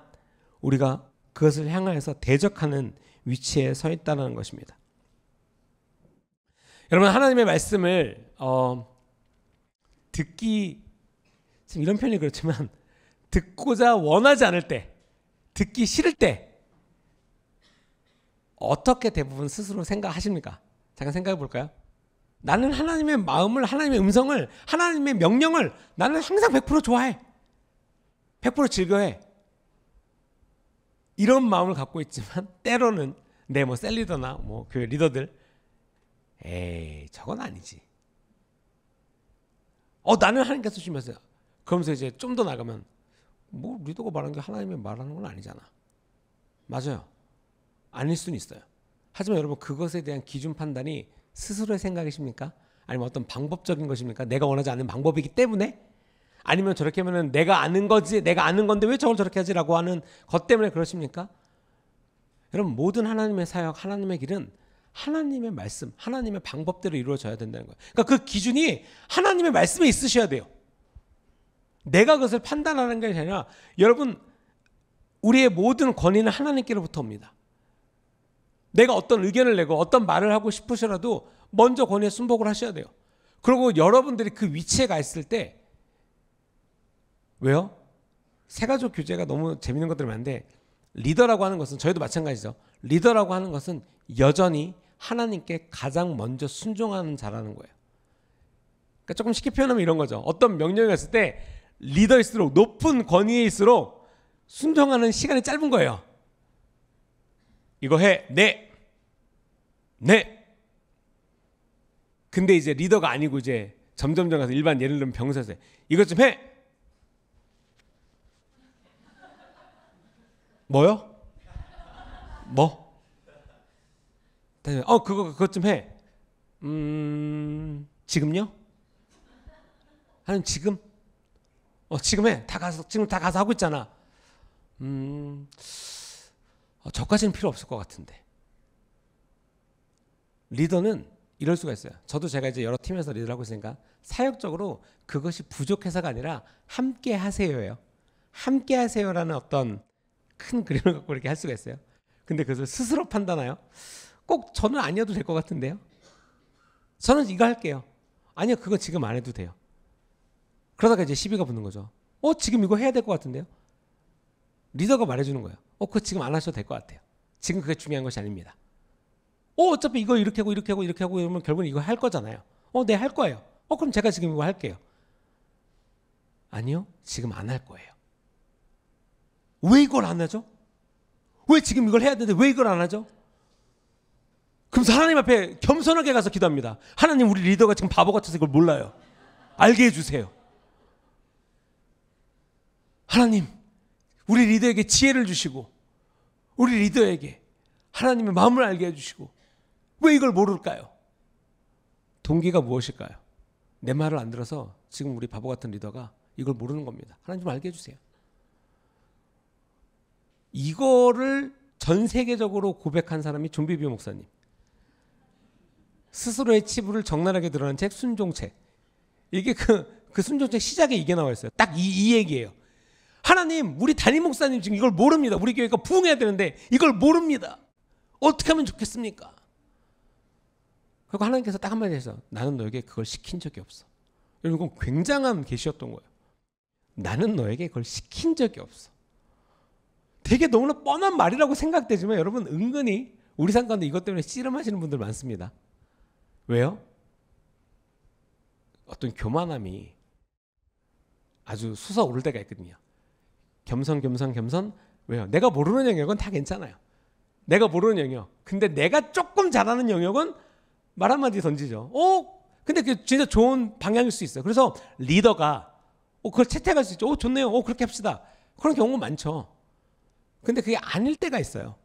Speaker 1: 우리가 그것을 향하여서 대적하는 위치에 서 있다는 것입니다. 여러분, 하나님의 말씀을 듣기, 지금 이런 표현이 그렇지만 듣고자 원하지 않을 때, 듣기 싫을 때 어떻게 대부분 스스로 생각하십니까? 잠깐 생각해 볼까요? 나는 하나님의 마음을, 하나님의 음성을, 하나님의 명령을 나는 항상 100% 좋아해. 100% 즐거워해. 이런 마음을 갖고 있지만 때로는 내 셀리더나 교회 리더들, 에이, 저건 아니지. 나는 하나님께서 주시면서, 그러면서 이제 좀 더 나가면 리더가 말하는 게 하나님이 말하는 건 아니잖아. 맞아요. 아닐 수는 있어요. 하지만 여러분, 그것에 대한 기준 판단이 스스로의 생각이십니까? 아니면 어떤 방법적인 것입니까? 내가 원하지 않는 방법이기 때문에? 아니면 저렇게 하면 내가 아는 거지, 내가 아는 건데 왜 저걸 저렇게 하지라고 하는 것 때문에 그러십니까? 여러분, 모든 하나님의 사역, 하나님의 길은 하나님의 말씀, 하나님의 방법대로 이루어져야 된다는 거예요. 그러니까 그 기준이 하나님의 말씀에 있으셔야 돼요. 내가 그것을 판단하는 게 아니라, 여러분, 우리의 모든 권위는 하나님께로부터 옵니다. 내가 어떤 의견을 내고 어떤 말을 하고 싶으셔라도 먼저 권위에 순복을 하셔야 돼요. 그리고 여러분들이 그 위치에 가 있을 때, 왜요? 세가족 교제가 너무 재밌는 것들이 많은데, 리더라고 하는 것은, 저희도 마찬가지죠. 리더라고 하는 것은 여전히 하나님께 가장 먼저 순종하는 자라는 거예요. 그러니까 조금 쉽게 표현하면 이런 거죠. 어떤 명령이 왔을 때 리더일수록 높은 권위일수록 순종하는 시간이 짧은 거예요. 이거 해. 네. 네. 근데 이제 리더가 아니고 이제 점점 가서 일반 예를 들면 병사세. 이것 좀 해. 뭐요? 뭐? 그것 좀 해. 지금요? 아니 지금? 지금 해. 지금 다 가서 하고 있잖아. 저까지는 필요 없을 것 같은데. 리더는 이럴 수가 있어요. 저도 제가 이제 여러 팀에서 리더를 하고 있으니까 사역적으로 그것이 부족해서가 아니라 함께 하세요예요. 함께 하세요라는 어떤 큰 그림을 갖고 이렇게 할 수가 있어요. 근데 그것을 스스로 판단해요. 꼭 저는 아니어도 될 것 같은데요. 저는 이거 할게요. 아니요, 그거 지금 안 해도 돼요. 그러다가 이제 시비가 붙는 거죠. 지금 이거 해야 될 것 같은데요. 리더가 말해주는 거예요. 그거 지금 안 하셔도 될 것 같아요. 지금 그게 중요한 것이 아닙니다. 어차피 이거 이렇게 하고 이렇게 하고 이렇게 하고 이러면 결국은 이거 할 거잖아요. 네, 할 거예요. 그럼 제가 지금 이거 할게요. 아니요, 지금 안 할 거예요. 왜 이걸 안 하죠? 왜 지금 이걸 해야 되는데 왜 이걸 안 하죠? 그럼 하나님 앞에 겸손하게 가서 기도합니다. 하나님, 우리 리더가 지금 바보 같아서 이걸 몰라요. 알게 해주세요. 하나님, 우리 리더에게 지혜를 주시고 우리 리더에게 하나님의 마음을 알게 해주시고 왜 이걸 모를까요? 동기가 무엇일까요? 내 말을 안 들어서 지금 우리 바보 같은 리더가 이걸 모르는 겁니다. 하나님 좀 알게 해주세요. 이거를 전 세계적으로 고백한 사람이 존 비비오 목사님. 스스로의 치부를 적나라하게 드러난 책 순종책. 이게 그 순종책 시작에 이게 나와 있어요. 딱 이 얘기예요. 하나님, 우리 담임 목사님 지금 이걸 모릅니다. 우리 교회가 부흥해야 되는데 이걸 모릅니다. 어떻게 하면 좋겠습니까? 그리고 하나님께서 딱 한마디 해서 나는 너에게 그걸 시킨 적이 없어. 여러분, 이건 굉장한 계시였던 거예요. 나는 너에게 그걸 시킨 적이 없어. 되게 너무나 뻔한 말이라고 생각되지만 여러분, 은근히 우리 삶 가운데 이것 때문에 씨름하시는 분들 많습니다. 왜요? 어떤 교만함이 아주 솟아오를 때가 있거든요. 겸손. 왜요? 내가 모르는 영역은 다 괜찮아요. 내가 모르는 영역. 근데 내가 조금 잘하는 영역은 말 한마디 던지죠. 근데 그게 진짜 좋은 방향일 수 있어요. 그래서 리더가 그걸 채택할 수 있죠. 좋네요. 그렇게 합시다. 그런 경우가 많죠. 근데 그게 아닐 때가 있어요.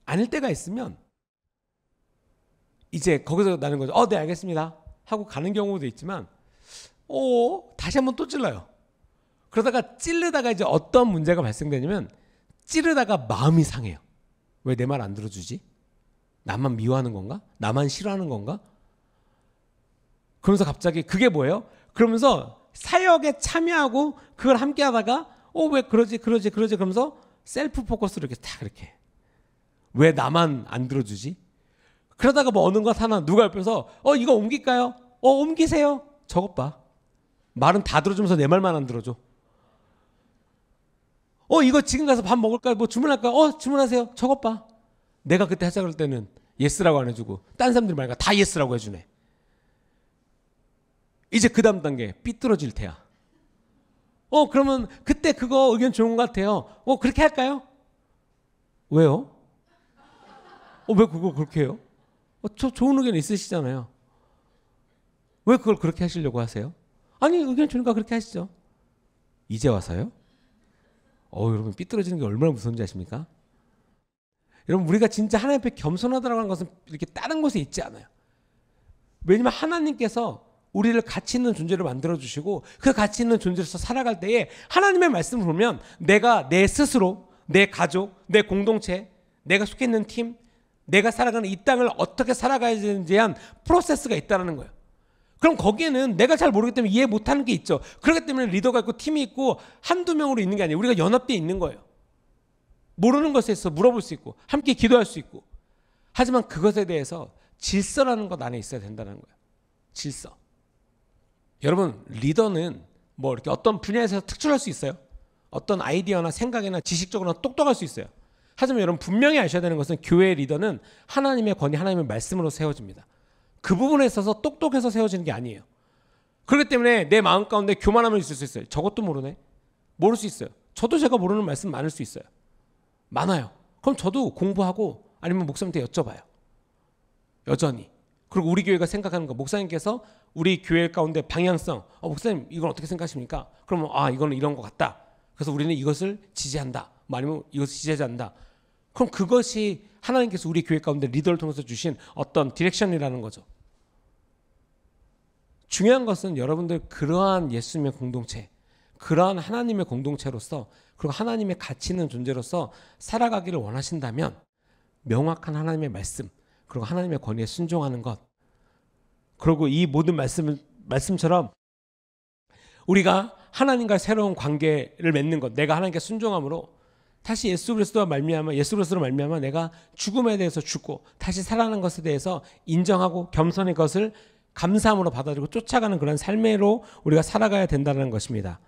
Speaker 1: 아닐 때가 있으면 이제 거기서 나는 거죠. 네, 알겠습니다 하고 가는 경우도 있지만 다시 한번 또 찔러요. 그러다가 찌르다가 이제 어떤 문제가 발생되냐면 찌르다가 마음이 상해요. 왜 내 말 안 들어주지? 나만 미워하는 건가? 나만 싫어하는 건가? 그러면서 갑자기 그게 뭐예요? 그러면서 사역에 참여하고 그걸 함께 하다가 왜 그러지 그러면서 셀프 포커스로 이렇게 딱 이렇게 왜 나만 안 들어주지? 그러다가 뭐 어느 것 하나 누가 옆에서 이거 옮길까요? 옮기세요. 저것 봐. 말은 다 들어주면서 내 말만 안 들어줘. 이거 지금 가서 밥 먹을까? 뭐 주문할까? 주문하세요. 저것 봐. 내가 그때 하자 그럴 때는 예스라고 안 해주고 딴 사람들 말과 다 예스라고 해주네. 이제 그 다음 단계 삐뚤어질 테야. 그러면 그때 그거 의견 좋은 것 같아요. 그렇게 할까요? 왜요? 왜 그거 그렇게 해요? 좋은 의견 있으시잖아요. 왜 그걸 그렇게 하시려고 하세요? 아니, 의견 좋으니까 그렇게 하시죠. 이제 와서요? 여러분, 삐뚤어지는 게 얼마나 무서운지 아십니까? 여러분, 우리가 진짜 하나님 앞에 겸손하다라고 하는 것은 이렇게 다른 곳에 있지 않아요. 왜냐면 하나님께서 우리를 가치 있는 존재로 만들어주시고 그 가치 있는 존재로서 살아갈 때에 하나님의 말씀을 보면 내가 내 스스로, 내 가족, 내 공동체, 내가 속해 있는 팀, 내가 살아가는 이 땅을 어떻게 살아가야 되는지에 대한 프로세스가 있다는 거예요. 그럼 거기에는 내가 잘 모르기 때문에 이해 못하는 게 있죠. 그렇기 때문에 리더가 있고 팀이 있고 한두 명으로 있는 게 아니에요. 우리가 연합되어 있는 거예요. 모르는 것에 있어 물어볼 수 있고 함께 기도할 수 있고. 하지만 그것에 대해서 질서라는 것 안에 있어야 된다는 거예요. 질서. 여러분, 리더는 뭐 이렇게 어떤 분야에서 특출할 수 있어요. 어떤 아이디어나 생각이나 지식적으로 똑똑할 수 있어요. 하지만 여러분, 분명히 아셔야 되는 것은 교회의 리더는 하나님의 권위, 하나님의 말씀으로 세워집니다. 그 부분에 있어서 똑똑해서 세워지는 게 아니에요. 그렇기 때문에 내 마음 가운데 교만함을 있을 수 있어요. 저것도 모르네. 모를 수 있어요. 저도 제가 모르는 말씀 많을 수 있어요. 많아요. 그럼 저도 공부하고 아니면 목사님한테 여쭤봐요. 여전히. 그리고 우리 교회가 생각하는 거, 목사님께서 우리 교회 가운데 방향성, 목사님 이건 어떻게 생각하십니까? 그러면 이거는 이런 것 같다. 그래서 우리는 이것을 지지한다. 아니면 이것을 지지하지 않는다. 그럼 그것이 하나님께서 우리 교회 가운데 리더를 통해서 주신 어떤 디렉션이라는 거죠. 중요한 것은 여러분들 그러한 예수님의 공동체, 그러한 하나님의 공동체로서, 그리고 하나님의 가치 있는 존재로서 살아가기를 원하신다면 명확한 하나님의 말씀, 그리고 하나님의 권위에 순종하는 것, 그리고 이 모든 말씀처럼 우리가 하나님과 새로운 관계를 맺는 것, 내가 하나님께 순종함으로 다시 예수 그리스도로 말미암아 내가 죽음에 대해서 죽고 다시 살아나는 것에 대해서 인정하고 겸손의 것을 감사함으로 받아들이고 쫓아가는 그런 삶으로 우리가 살아가야 된다는 것입니다.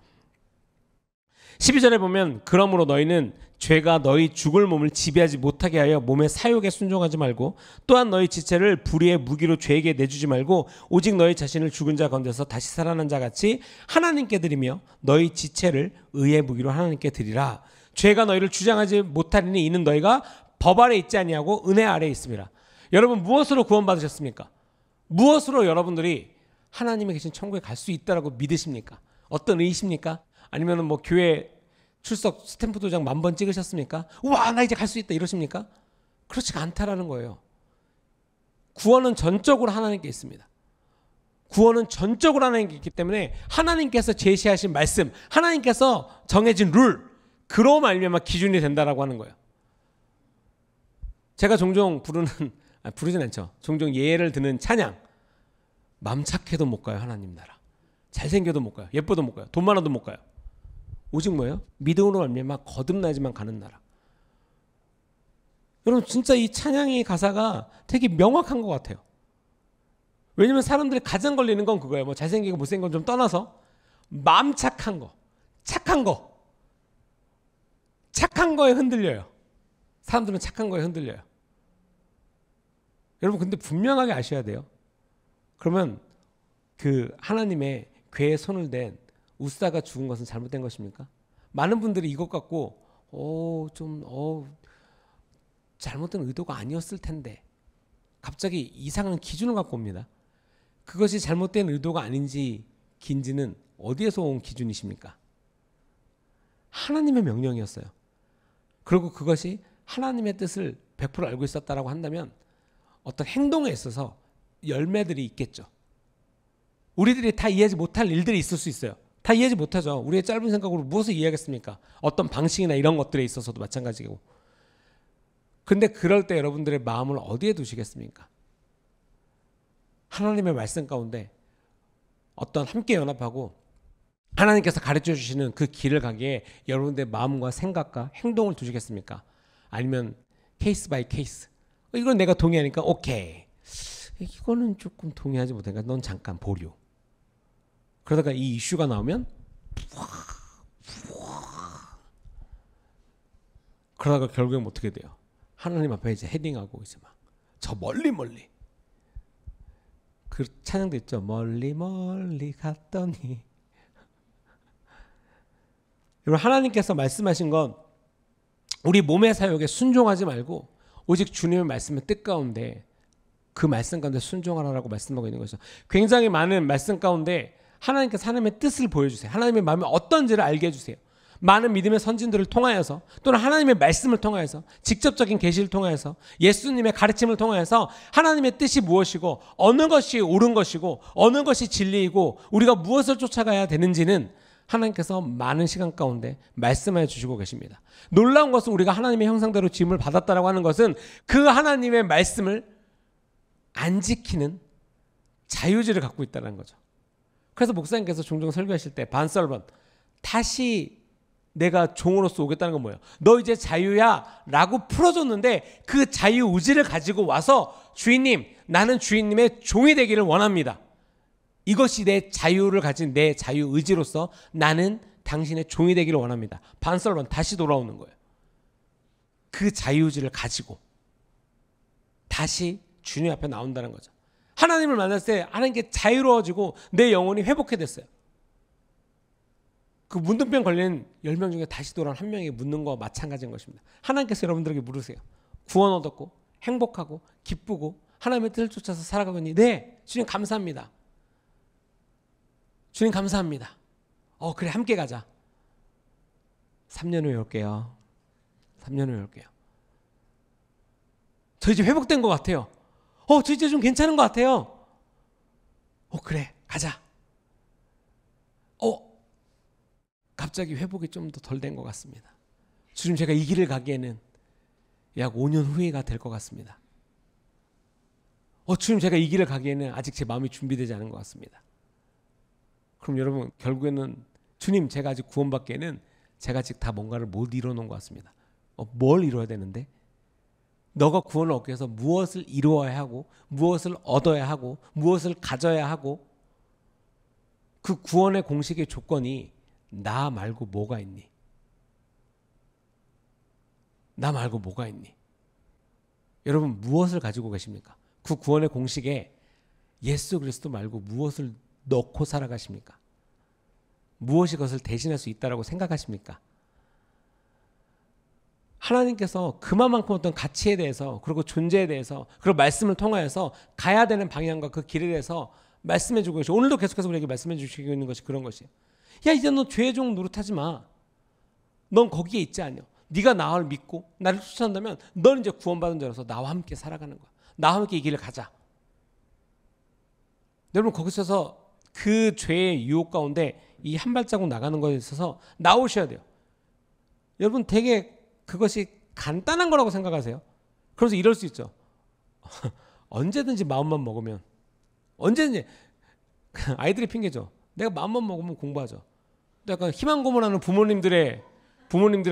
Speaker 1: 12절에 보면 그러므로 너희는 죄가 너희 죽을 몸을 지배하지 못하게 하여 몸의 사욕에 순종하지 말고 또한 너희 지체를 불의의 무기로 죄에게 내주지 말고 오직 너희 자신을 죽은 자 가운데서 다시 살아난 자 같이 하나님께 드리며 너희 지체를 의의 무기로 하나님께 드리라. 죄가 너희를 주장하지 못하리니 이는 너희가 법 아래 있지 아니하고 은혜 아래에 있습니다. 여러분 무엇으로 구원받으셨습니까? 무엇으로 여러분들이 하나님의 계신 천국에 갈 수 있다라고 믿으십니까? 어떤 의의십니까? 아니면 뭐 교회 출석 스탬프 도장 10,000번 찍으셨습니까? 우와 나 이제 갈 수 있다 이러십니까? 그렇지가 않다라는 거예요. 구원은 전적으로 하나님께 있습니다. 구원은 전적으로 하나님께 있기 때문에 하나님께서 제시하신 말씀, 하나님께서 정해진 룰, 그로 말미암아 기준이 된다라고 하는 거예요. 제가 종종 부르진 않죠. 종종 예를 드는 찬양. 맘 착해도 못 가요 하나님 나라. 잘생겨도 못 가요. 예뻐도 못 가요. 돈 많아도 못 가요. 오직 뭐예요? 믿음으로 말미암아 거듭나지만 가는 나라. 여러분 진짜 이 찬양의 가사가 되게 명확한 것 같아요. 왜냐면 사람들이 가장 걸리는 건 그거예요. 뭐 잘생기고 못생긴 건 좀 떠나서 마음 착한 거, 착한 거에 흔들려요. 사람들은 착한 거에 흔들려요. 여러분 근데 분명하게 아셔야 돼요. 그러면 그 하나님의 괴에 손을 댄 우사가 죽은 것은 잘못된 것입니까? 많은 분들이 이것 갖고 잘못된 의도가 아니었을 텐데 갑자기 이상한 기준을 갖고 옵니다. 그것이 잘못된 의도가 아닌지 긴지는 어디에서 온 기준이십니까? 하나님의 명령이었어요. 그리고 그것이 하나님의 뜻을 100% 알고 있었다라고 한다면 어떤 행동에 있어서 열매들이 있겠죠. 우리들이 다 이해하지 못할 일들이 있을 수 있어요. 다 이해하지 못하죠. 우리의 짧은 생각으로 무엇을 이해하겠습니까? 어떤 방식이나 이런 것들에 있어서도 마찬가지고. 근데 그럴 때 여러분들의 마음을 어디에 두시겠습니까? 하나님의 말씀 가운데 어떤 함께 연합하고 하나님께서 가르쳐 주시는 그 길을 가기에 여러분들의 마음과 생각과 행동을 두시겠습니까? 아니면 케이스 바이 케이스. 이건 내가 동의하니까 오케이. 이거는 조금 동의하지 못하니까 넌 잠깐 보류. 그러다가 이 이슈가 나오면 그러다가 결국엔 어떻게 돼요? 하나님 앞에 이제 헤딩하고 이제 막 저 멀리 그 찬양도 있죠. 멀리 갔더니. 여러분 하나님께서 말씀하신 건 우리 몸의 사욕에 순종하지 말고 오직 주님의 말씀의 뜻 가운데 그 말씀 가운데 순종하라고 말씀하고 있는 것이죠. 굉장히 많은 말씀 가운데 하나님께서 하나님의 뜻을 보여주세요. 하나님의 마음이 어떤지를 알게 해주세요. 많은 믿음의 선진들을 통하여서 또는 하나님의 말씀을 통하여서 직접적인 계시를 통하여서 예수님의 가르침을 통하여서 하나님의 뜻이 무엇이고 어느 것이 옳은 것이고 어느 것이 진리이고 우리가 무엇을 쫓아가야 되는지는 하나님께서 많은 시간 가운데 말씀해 주시고 계십니다. 놀라운 것은 우리가 하나님의 형상대로 지음을 받았다라고 하는 것은 그 하나님의 말씀을 안 지키는 자유지를 갖고 있다는 거죠. 그래서 목사님께서 종종 설교하실 때 반설번 다시 내가 종으로서 오겠다는 건 뭐예요? 너 이제 자유야 라고 풀어줬는데 그 자유의지를 가지고 와서 주인님 나는 주인님의 종이 되기를 원합니다. 이것이 내 자유를 가진 내 자유의지로서 나는 당신의 종이 되기를 원합니다. 반설번 다시 돌아오는 거예요. 그 자유의지를 가지고 다시 주님 앞에 나온다는 거죠. 하나님을 만났을 때 하나님께 자유로워지고 내 영혼이 회복해 됐어요. 그 문둥병 걸린 10명 중에 다시 돌아온 한 명이 묻는 거와 마찬가지인 것입니다. 하나님께서 여러분들에게 물으세요. 구원 얻었고 행복하고 기쁘고 하나님의 뜻을 쫓아서 살아가고 있니? 네, 주님 감사합니다. 주님 감사합니다. 그래, 함께 가자. 3년 후에 올게요. 3년 후에 올게요. 저 이제 회복된 것 같아요. 저 이제 좀 괜찮은 것 같아요. 그래, 가자. 갑자기 회복이 좀 더 덜 된 것 같습니다. 주님, 제가 이 길을 가기에는 약 5년 후에가 될 것 같습니다. 주님, 제가 이 길을 가기에는 아직 제 마음이 준비되지 않은 것 같습니다. 그럼 여러분, 결국에는 주님, 제가 아직 구원받기에는 제가 아직 다 뭔가를 못 이뤄놓은 것 같습니다. 뭘 이뤄야 되는데? 너가 구원을 얻기 위해서 무엇을 이루어야 하고, 무엇을 얻어야 하고, 무엇을 가져야 하고, 그 구원의 공식의 조건이 나 말고 뭐가 있니? 나 말고 뭐가 있니? 여러분, 무엇을 가지고 계십니까? 그 구원의 공식에 예수 그리스도 말고 무엇을 넣고 살아가십니까? 무엇이 그것을 대신할 수 있다라고 생각하십니까? 하나님께서 그만큼 어떤 가치에 대해서, 그리고 존재에 대해서, 그리고 말씀을 통하여서 가야 되는 방향과 그 길에 대해서 말씀해 주고 계시고, 오늘도 계속해서 우리에게 말씀해 주시고 있는 것이 그런 것이에요. 야, 이제 너 죄의 종 노릇하지 마. 넌 거기에 있지 않냐. 네가 나를 믿고 나를 쫓아간다면 넌 이제 구원받은 자로서 나와 함께 살아가는 거야. 나와 함께 이 길을 가자. 여러분, 거기서 그 죄의 유혹 가운데 이 한 발자국 나가는 것에 있어서 나오셔야 돼요. 여러분, 되게 그것이 간단한 거라고 생각하세요. 그래서 이럴 수 있죠. 언제든지 마음만 먹으면, 언제든지 아이들이 핑계죠. 내가 마음만 먹으면 공부하죠. 약간 희망 고문하는 부모님들의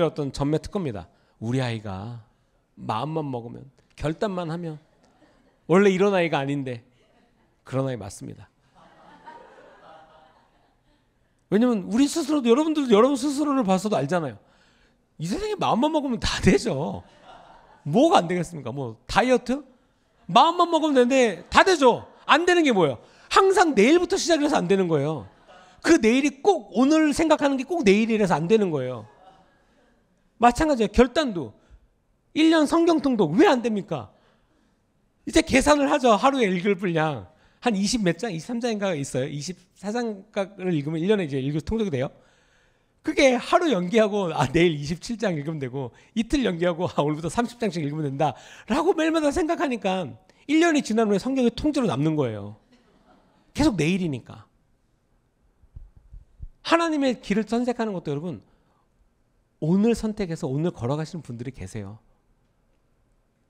Speaker 1: 어떤 전매 특허입니다. 우리 아이가 마음만 먹으면, 결단만 하면, 원래 이런 아이가 아닌데 그런 아이 맞습니다. 왜냐면 우리 스스로도, 여러분들도 여러분 스스로를 봐서도 알잖아요. 이 세상에 마음만 먹으면 다 되죠. 뭐가 안 되겠습니까? 뭐 다이어트? 마음만 먹으면 되는데 다 되죠. 안 되는 게 뭐예요? 항상 내일부터 시작해서 안 되는 거예요. 그 내일이 꼭 오늘 생각하는 게 꼭 내일이라서 안 되는 거예요. 마찬가지예요. 결단도. 1년 성경통독 왜 안 됩니까? 이제 계산을 하죠. 하루에 읽을 분량. 한 20 몇 장, 23장인가 있어요. 24장을 읽으면 1년에 이제 읽을 통독이 돼요. 그게 하루 연기하고 내일 27장 읽으면 되고, 이틀 연기하고 오늘부터 30장씩 읽으면 된다 라고 매일마다 생각하니까 1년이 지난 후에 성경이 통째로 남는 거예요. 계속 내일이니까. 하나님의 길을 선택하는 것도 여러분, 오늘 선택해서 오늘 걸어가시는 분들이 계세요.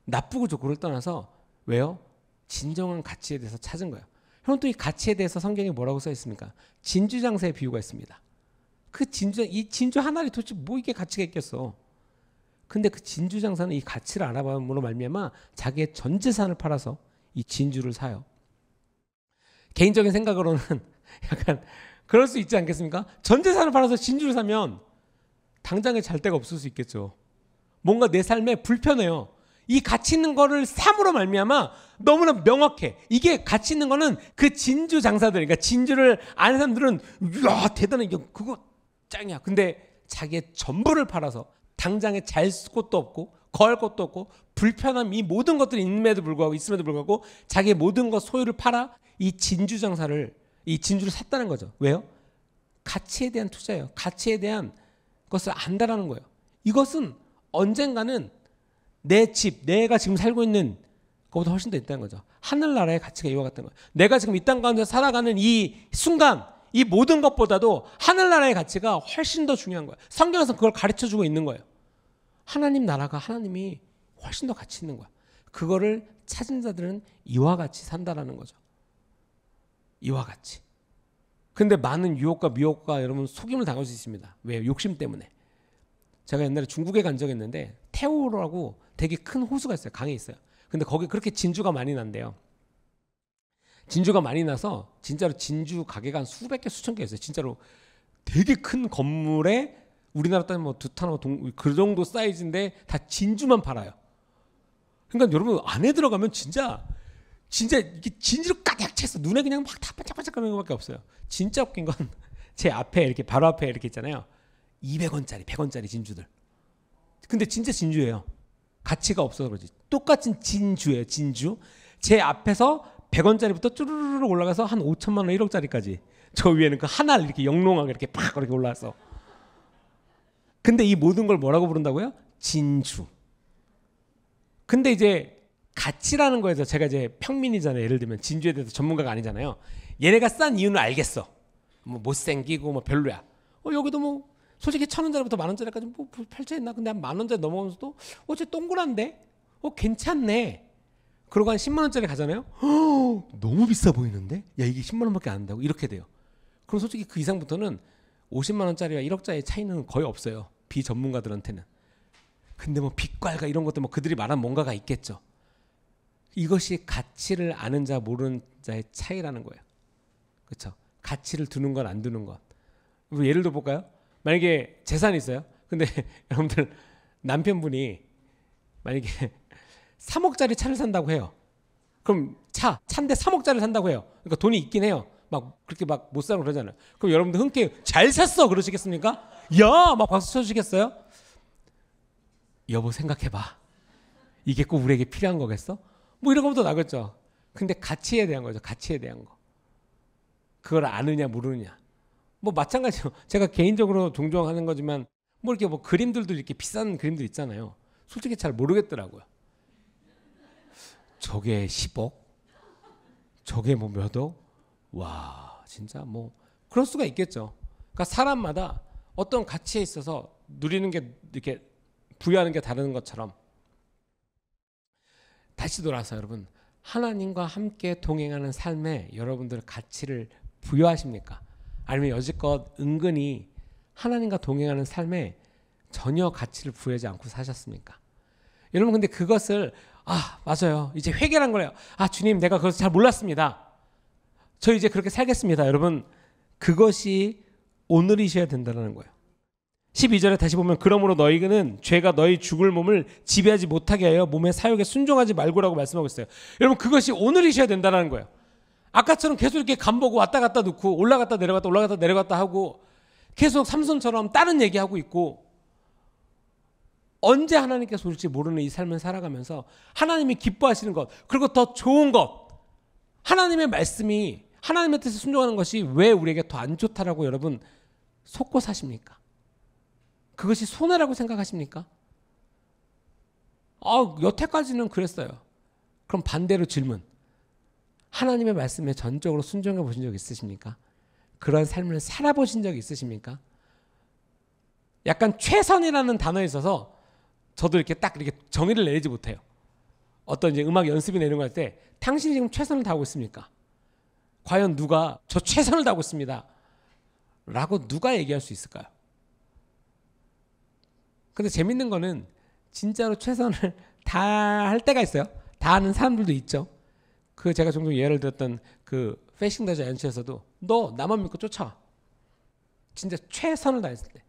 Speaker 1: 나쁘고 좋고를 떠나서, 왜요? 진정한 가치에 대해서 찾은 거예요. 여러분, 또 이 가치에 대해서 성경에 뭐라고 써 있습니까? 진주장사의 비유가 있습니다. 이 진주 하나에 도대체 뭐 이게 가치가 있겠어. 근데 그 진주장사는 이 가치를 알아봄으로 말미암아 자기의 전 재산을 팔아서 이 진주를 사요. 개인적인 생각으로는 약간 그럴 수 있지 않겠습니까? 전 재산을 팔아서 진주를 사면 당장에 잘 데가 없을 수 있겠죠. 뭔가 내 삶에 불편해요. 이 가치 있는 거를 삼으로 말미암아 너무나 명확해. 이게 가치 있는 거는 그 진주 장사들, 그러니까 진주를 아는 사람들은 이야 대단해, 그거 짱이야. 근데 자기의 전부를 팔아서 당장에 잘 곳도 없고 거할 것도 없고 불편함, 이 모든 것들이 있음에도 불구하고 자기의 모든 것 소유를 팔아 이 진주 장사를, 이 진주를 샀다는 거죠. 왜요? 가치에 대한 투자예요. 가치에 대한 것을 안다라는 거예요. 이것은 언젠가는 내 집, 내가 지금 살고 있는 것보다 훨씬 더 있다는 거죠. 하늘나라의 가치가 이와 같다는 거예요. 내가 지금 이 땅 가운데 살아가는 이 순간, 이 모든 것보다도 하늘나라의 가치가 훨씬 더 중요한 거예요. 성경에서 그걸 가르쳐주고 있는 거예요. 하나님 나라가, 하나님이 훨씬 더 가치 있는 거야. 그거를 찾은 자들은 이와 같이 산다라는 거죠. 이와 같이. 근데 많은 유혹과 미혹과 여러분 속임을 당할 수 있습니다. 왜요? 욕심 때문에. 제가 옛날에 중국에 간 적이 있는데 태오라고 되게 큰 호수가 있어요. 강이 있어요. 근데 거기 그렇게 진주가 많이 난대요. 진주가 많이 나서 진짜로 진주 가게가 한 수백 개 수천 개 있어요. 진짜로 되게 큰 건물에 우리나라 따지면 뭐 두 타나 그 정도 사이즈인데 다 진주만 팔아요. 그러니까 여러분 안에 들어가면 진짜 진짜 이게 진지로 가득 찼어. 눈에 그냥 막 다 반짝반짝거리는 것밖에 없어요. 진짜 웃긴 건 제 앞에 이렇게 바로 앞에 이렇게 있잖아요. 200원짜리, 100원짜리 진주들. 근데 진짜 진주예요. 가치가 없어서 그러지. 똑같은 진주예요. 진주. 제 앞에서 100원짜리부터 쭈르르르 올라가서 한 5천만 원, 1억짜리까지. 저 위에는 그 하나를 이렇게 영롱하게 이렇게 팍 이렇게 올라왔어. 근데 이 모든 걸 뭐라고 부른다고요? 진주. 근데 이제 가치라는 거에서 제가 이제 평민이잖아요. 예를 들면 진주에 대해서 전문가가 아니잖아요. 얘네가 싼 이유는 알겠어. 뭐 못생기고 뭐 별로야. 여기도 뭐 솔직히 1,000원짜리부터 10,000원짜리까지 뭐 펼쳐 있나? 근데 한 10,000원짜리 넘어가면서도 쟤 동그란데? 괜찮네. 그러고 한 10만 원짜리 가잖아요. 너무 비싸 보이는데? 야, 이게 10만 원밖에 안 한다고? 이렇게 돼요. 그럼 솔직히 그 이상부터는 50만 원짜리와 1억짜리 차이는 거의 없어요. 비전문가들한테는. 근데 뭐 빛깔과 이런 것들 뭐 그들이 말한 뭔가가 있겠죠. 이것이 가치를 아는 자 모르는 자의 차이라는 거예요. 그렇죠? 가치를 두는 건 안 두는 것. 예를 들어 볼까요? 만약에 재산이 있어요. 근데 여러분들 남편분이 만약에 3억짜리 차를 산다고 해요. 그럼 차인데 3억짜리 산다고 해요. 그러니까 돈이 있긴 해요. 막 그렇게 막 못 사고 그러잖아요. 그럼 여러분들 흔쾌히 잘 샀어 그러시겠습니까? 야, 막 박수 쳐주시겠어요? 여보 생각해봐. 이게 꼭 우리에게 필요한 거겠어? 뭐 이런 것부터 나겠죠. 근데 가치에 대한 거죠. 가치에 대한 거. 그걸 아느냐 모르느냐. 뭐 마찬가지로 제가 개인적으로 종종 하는 거지만 뭐 이렇게 뭐 그림들도 이렇게 비싼 그림들 있잖아요. 솔직히 잘 모르겠더라고요. 저게 10억? 저게 뭐 몇 억? 와, 진짜 뭐 그럴 수가 있겠죠. 그러니까 사람마다 어떤 가치에 있어서 누리는 게 이렇게 부여하는 게 다른 것처럼 다시 돌아서 여러분 하나님과 함께 동행하는 삶에 여러분들 가치를 부여하십니까? 아니면 여지껏 은근히 하나님과 동행하는 삶에 전혀 가치를 부여하지 않고 사셨습니까? 여러분 근데 그것을 맞아요. 이제 회개한 거예요. 주님 내가 그것을 잘 몰랐습니다. 저 이제 그렇게 살겠습니다. 여러분 그것이 오늘이셔야 된다는 거예요. 12절에 다시 보면 그러므로 너희는 죄가 너희 죽을 몸을 지배하지 못하게 하여 몸의 사욕에 순종하지 말고라고 말씀하고 있어요. 여러분 그것이 오늘이셔야 된다는 거예요. 아까처럼 계속 이렇게 간보고 왔다 갔다 놓고 올라갔다 내려갔다 하고 계속 삼손처럼 다른 얘기하고 있고 언제 하나님께서 올지 모르는 이 삶을 살아가면서 하나님이 기뻐하시는 것 그리고 더 좋은 것 하나님의 말씀이 하나님의 뜻에 순종하는 것이 왜 우리에게 더 안 좋다라고 여러분 속고 사십니까? 그것이 손해라고 생각하십니까? 여태까지는 그랬어요. 그럼 반대로 질문. 하나님의 말씀에 전적으로 순종해 보신 적 있으십니까? 그런 삶을 살아보신 적 있으십니까? 약간 최선이라는 단어에 있어서 저도 이렇게 딱 이렇게 정의를 내리지 못해요. 어떤 이제 음악 연습이나 이런 거 할 때 당신이 지금 최선을 다하고 있습니까? 과연 누가 저 최선을 다하고 있습니다. 라고 누가 얘기할 수 있을까요? 근데 재밌는 거는 진짜로 최선을 다할 때가 있어요. 다 하는 사람들도 있죠. 그 제가 종종 예를 들었던 그 패싱 더 자이언츠에서도 너 나만 믿고 쫓아와. 진짜 최선을 다했을 때.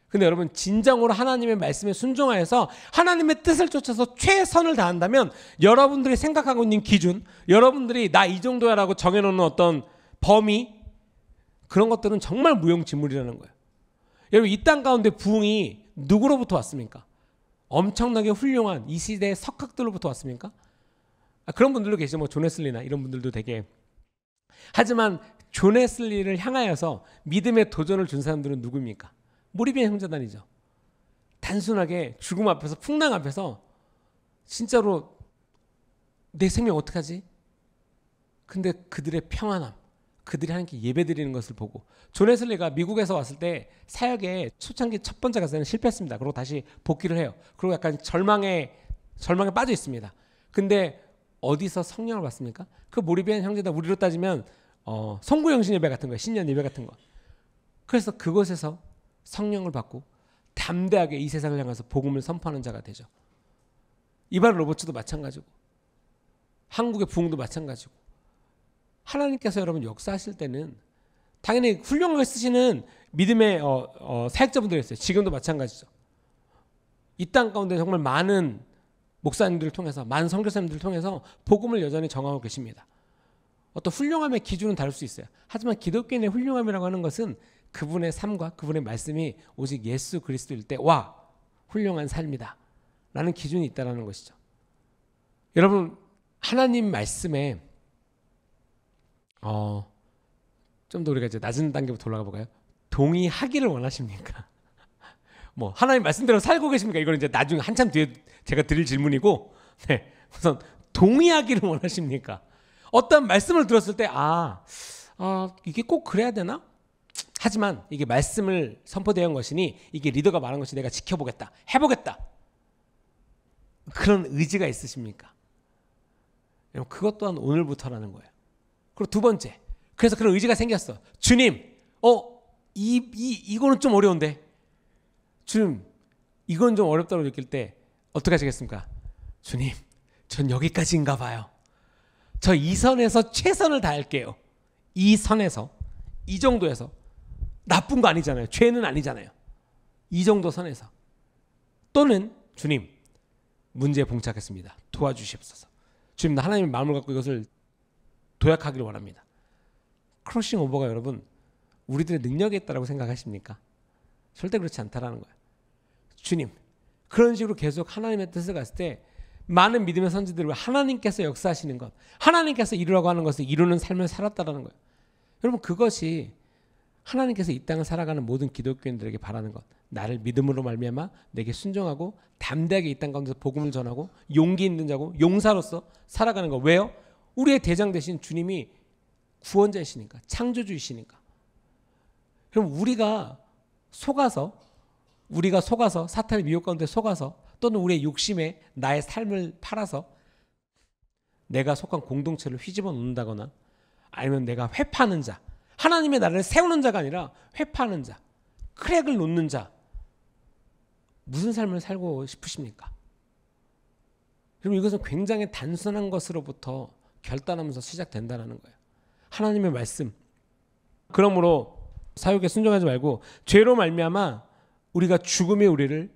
Speaker 1: 근데 여러분 진정으로 하나님의 말씀에 순종하여서 하나님의 뜻을 쫓아서 최선을 다한다면 여러분들이 생각하고 있는 기준, 여러분들이 나 이 정도야라고 정해놓는 어떤 범위 그런 것들은 정말 무용지물이라는 거예요. 여러분 이 땅 가운데 부흥이 누구로부터 왔습니까? 엄청나게 훌륭한 이 시대의 석학들로부터 왔습니까? 그런 분들도 계시죠. 뭐 존 웨슬리나 이런 분들도 되게. 하지만 존 웨슬리를 향하여서 믿음의 도전을 준 사람들은 누구입니까? 모리비안 형제단이죠. 단순하게 죽음 앞에서 풍랑 앞에서 진짜로 내 생명 어떡하지? 근데 그들의 평안함, 그들이 하나님께 예배드리는 것을 보고 존 웨슬리가 미국에서 왔을 때 사역에 초창기 첫 번째 가서는 실패했습니다. 그리고 다시 복귀를 해요. 그리고 약간 절망에 빠져 있습니다. 근데 어디서 성령을 받습니까? 그 모리비안 형제단 우리로 따지면 송구영신 예배 같은 거예요. 신년 예배 같은 거. 그래서 그곳에서 성령을 받고 담대하게 이 세상을 향해서 복음을 선포하는 자가 되죠. 이발 로버츠도 마찬가지고 한국의 부흥도 마찬가지고 하나님께서 여러분 역사하실 때는 당연히 훌륭하게 쓰시는 믿음의 사역자분들이 있어요. 지금도 마찬가지죠. 이 땅 가운데 정말 많은 목사님들을 통해서, 많은 선교사님들을 통해서 복음을 여전히 정하고 계십니다. 어떤 훌륭함의 기준은 다를 수 있어요. 하지만 기독교인의 훌륭함이라고 하는 것은 그분의 삶과 그분의 말씀이 오직 예수 그리스도일 때 와 훌륭한 삶이다 라는 기준이 있다는 것이죠. 여러분, 하나님 말씀에 좀 더 우리가 이제 낮은 단계부터 올라가 볼까요? 동의하기를 원하십니까? 뭐 하나님 말씀대로 살고 계십니까? 이거는 이제 나중에 한참 뒤에 제가 드릴 질문이고, 네, 우선 동의하기를 원하십니까? 어떤 말씀을 들었을 때 이게 꼭 그래야 되나? 하지만 이게 말씀을 선포되어 것이니 이게 리더가 말한 것이 내가 지켜보겠다, 해보겠다, 그런 의지가 있으십니까? 그것 또한 오늘부터라는 거예요. 그리고 두 번째, 그래서 그런 의지가 생겼어. 주님, 이거는 좀 어려운데, 주님 이건 좀 어렵다고 느낄 때 어떻게 하시겠습니까? 주님, 전 여기까지인가 봐요. 저 이 선에서 최선을 다할게요. 이 선에서, 이 정도에서, 나쁜 거 아니잖아요. 죄는 아니잖아요. 이 정도 선에서. 또는 주님, 문제에 봉착했습니다. 도와주시옵소서. 주님, 나 하나님의 마음을 갖고 이것을 도약하기를 원합니다. 크로싱 오버가 여러분 우리들의 능력에 있다고 생각하십니까? 절대 그렇지 않다라는 거예요. 주님, 그런 식으로 계속 하나님의 뜻을 갔을 때 많은 믿음의 선지들과 하나님께서 역사하시는 것, 하나님께서 이루라고 하는 것을 이루는 삶을 살았다라는 거예요. 여러분, 그것이 하나님께서 이 땅을 살아가는 모든 기독교인들에게 바라는 것, 나를 믿음으로 말미암아 내게 순종하고 담대하게 이 땅 가운데서 복음을 전하고 용기 있는 자고 용사로서 살아가는 것. 왜요? 우리의 대장 되신 주님이 구원자이시니까, 창조주이시니까. 그럼 우리가 속아서 사탄의 미혹 가운데 속아서, 또는 우리의 욕심에 나의 삶을 팔아서 내가 속한 공동체를 휘집어 놓는다거나, 아니면 내가 회파하는 자, 하나님의 나라를 세우는 자가 아니라 회파하는 자, 크랙을 놓는 자, 무슨 삶을 살고 싶으십니까? 그럼 이것은 굉장히 단순한 것으로부터 결단하면서 시작된다는 거예요. 하나님의 말씀. 그러므로 사욕에 순종하지 말고 죄로 말미암아 우리가 죽음이 우리를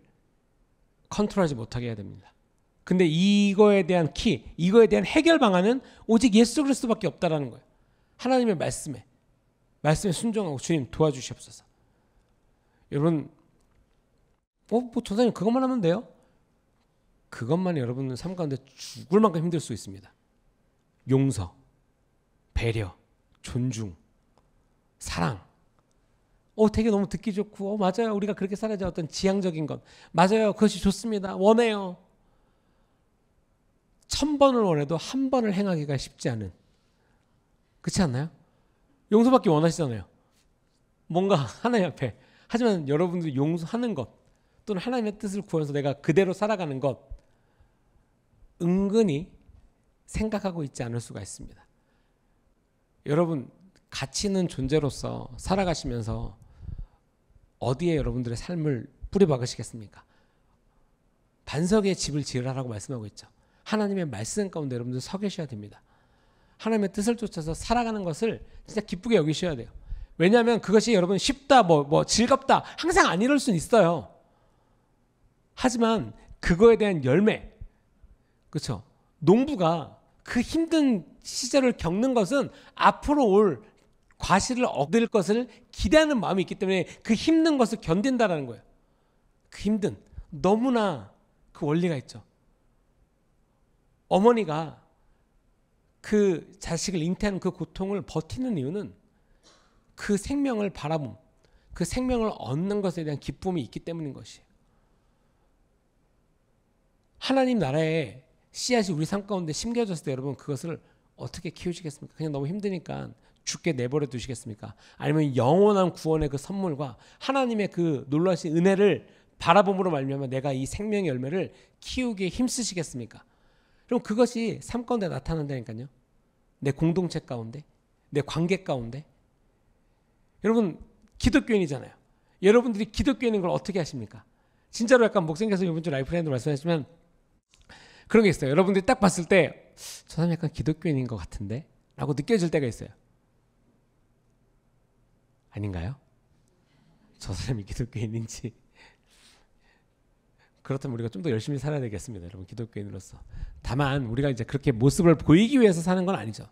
Speaker 1: 컨트롤하지 못하게 해야 됩니다. 근데 이거에 대한 이거에 대한 해결 방안은 오직 예수 그리스도밖에 없다라는 거예요. 하나님의 말씀에 순종하고 주님 도와주시옵소서. 여러분, 전사님 그것만 하면 돼요? 그것만이 여러분 삶 가운데 죽을 만큼 힘들 수 있습니다. 용서, 배려, 존중, 사랑. 되게 너무 듣기 좋고, 맞아요, 우리가 그렇게 살아야지, 어떤 지향적인 것, 맞아요, 그것이 좋습니다, 원해요. 1000번을 원해도 한 번을 행하기가 쉽지 않은, 그렇지 않나요? 용서받기 원하시잖아요. 뭔가 하나님 앞에. 하지만 여러분들이 용서하는 것, 또는 하나님의 뜻을 구해서 내가 그대로 살아가는 것, 은근히 생각하고 있지 않을 수가 있습니다. 여러분, 가치 있는 존재로서 살아가시면서 어디에 여러분들의 삶을 뿌려박으시겠습니까? 반석에 집을 지으라고 말씀하고 있죠. 하나님의 말씀 가운데 여러분들 서 계셔야 됩니다. 하나님의 뜻을 쫓아서 살아가는 것을 진짜 기쁘게 여기셔야 돼요. 왜냐하면 그것이 여러분 쉽다, 즐겁다, 항상 안 이룰 수는 있어요. 하지만 그거에 대한 열매, 그렇죠? 농부가 그 힘든 시절을 겪는 것은 앞으로 올 과실을 얻을 것을 기대하는 마음이 있기 때문에 그 힘든 것을 견딘다라는 거예요. 그 힘든, 너무나 그 원리가 있죠. 어머니가 그 자식을 잉태하는 그 고통을 버티는 이유는 그 생명을 바라봄, 그 생명을 얻는 것에 대한 기쁨이 있기 때문인 것이에요. 하나님 나라의 씨앗이 우리 삶 가운데 심겨졌을 때 여러분 그것을 어떻게 키우시겠습니까? 그냥 너무 힘드니까 죽게 내버려 두시겠습니까? 아니면 영원한 구원의 그 선물과 하나님의 그 놀라신 은혜를 바라봄으로 말미암아 내가 이 생명의 열매를 키우기에 힘쓰시겠습니까? 그럼 그것이 삶 가운데 나타난다니까요. 내 공동체 가운데, 내 관계 가운데. 여러분 기독교인이잖아요. 여러분들이 기독교인인 걸 어떻게 하십니까? 진짜로 약간 목사님께서 이번 주 라이프라인으로 말씀하시면 그런 게 있어요. 여러분들이 딱 봤을 때 저 사람 약간 기독교인인 것 같은데? 라고 느껴질 때가 있어요. 아닌가요? 저 사람이 기독교인인지. 그렇다면 우리가 좀 더 열심히 살아야 되겠습니다, 여러분. 기독교인으로서. 다만 우리가 이제 그렇게 모습을 보이기 위해서 사는 건 아니죠.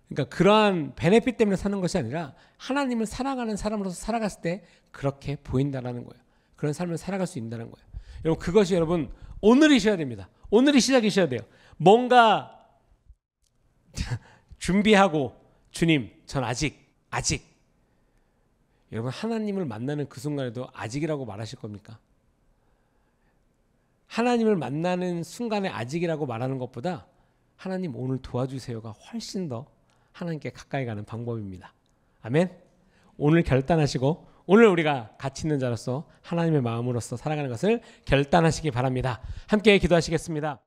Speaker 1: 그러니까 그러한 베네핏 때문에 사는 것이 아니라 하나님을 사랑하는 사람으로서 살아갔을 때 그렇게 보인다라는 거예요. 그런 삶을 살아갈 수 있다는 거예요. 여러분, 그것이 여러분 오늘이셔야 됩니다. 오늘이 시작이셔야 돼요. 뭔가 준비하고 주님, 전 아직 여러분, 하나님을 만나는 그 순간에도 아직이라고 말하실 겁니까? 하나님을 만나는 순간에 아직이라고 말하는 것보다 하나님 오늘 도와주세요가 훨씬 더 하나님께 가까이 가는 방법입니다. 아멘. 오늘 결단하시고 오늘 우리가 가치 있는 자로서 하나님의 마음으로서 살아가는 것을 결단하시기 바랍니다. 함께 기도하시겠습니다.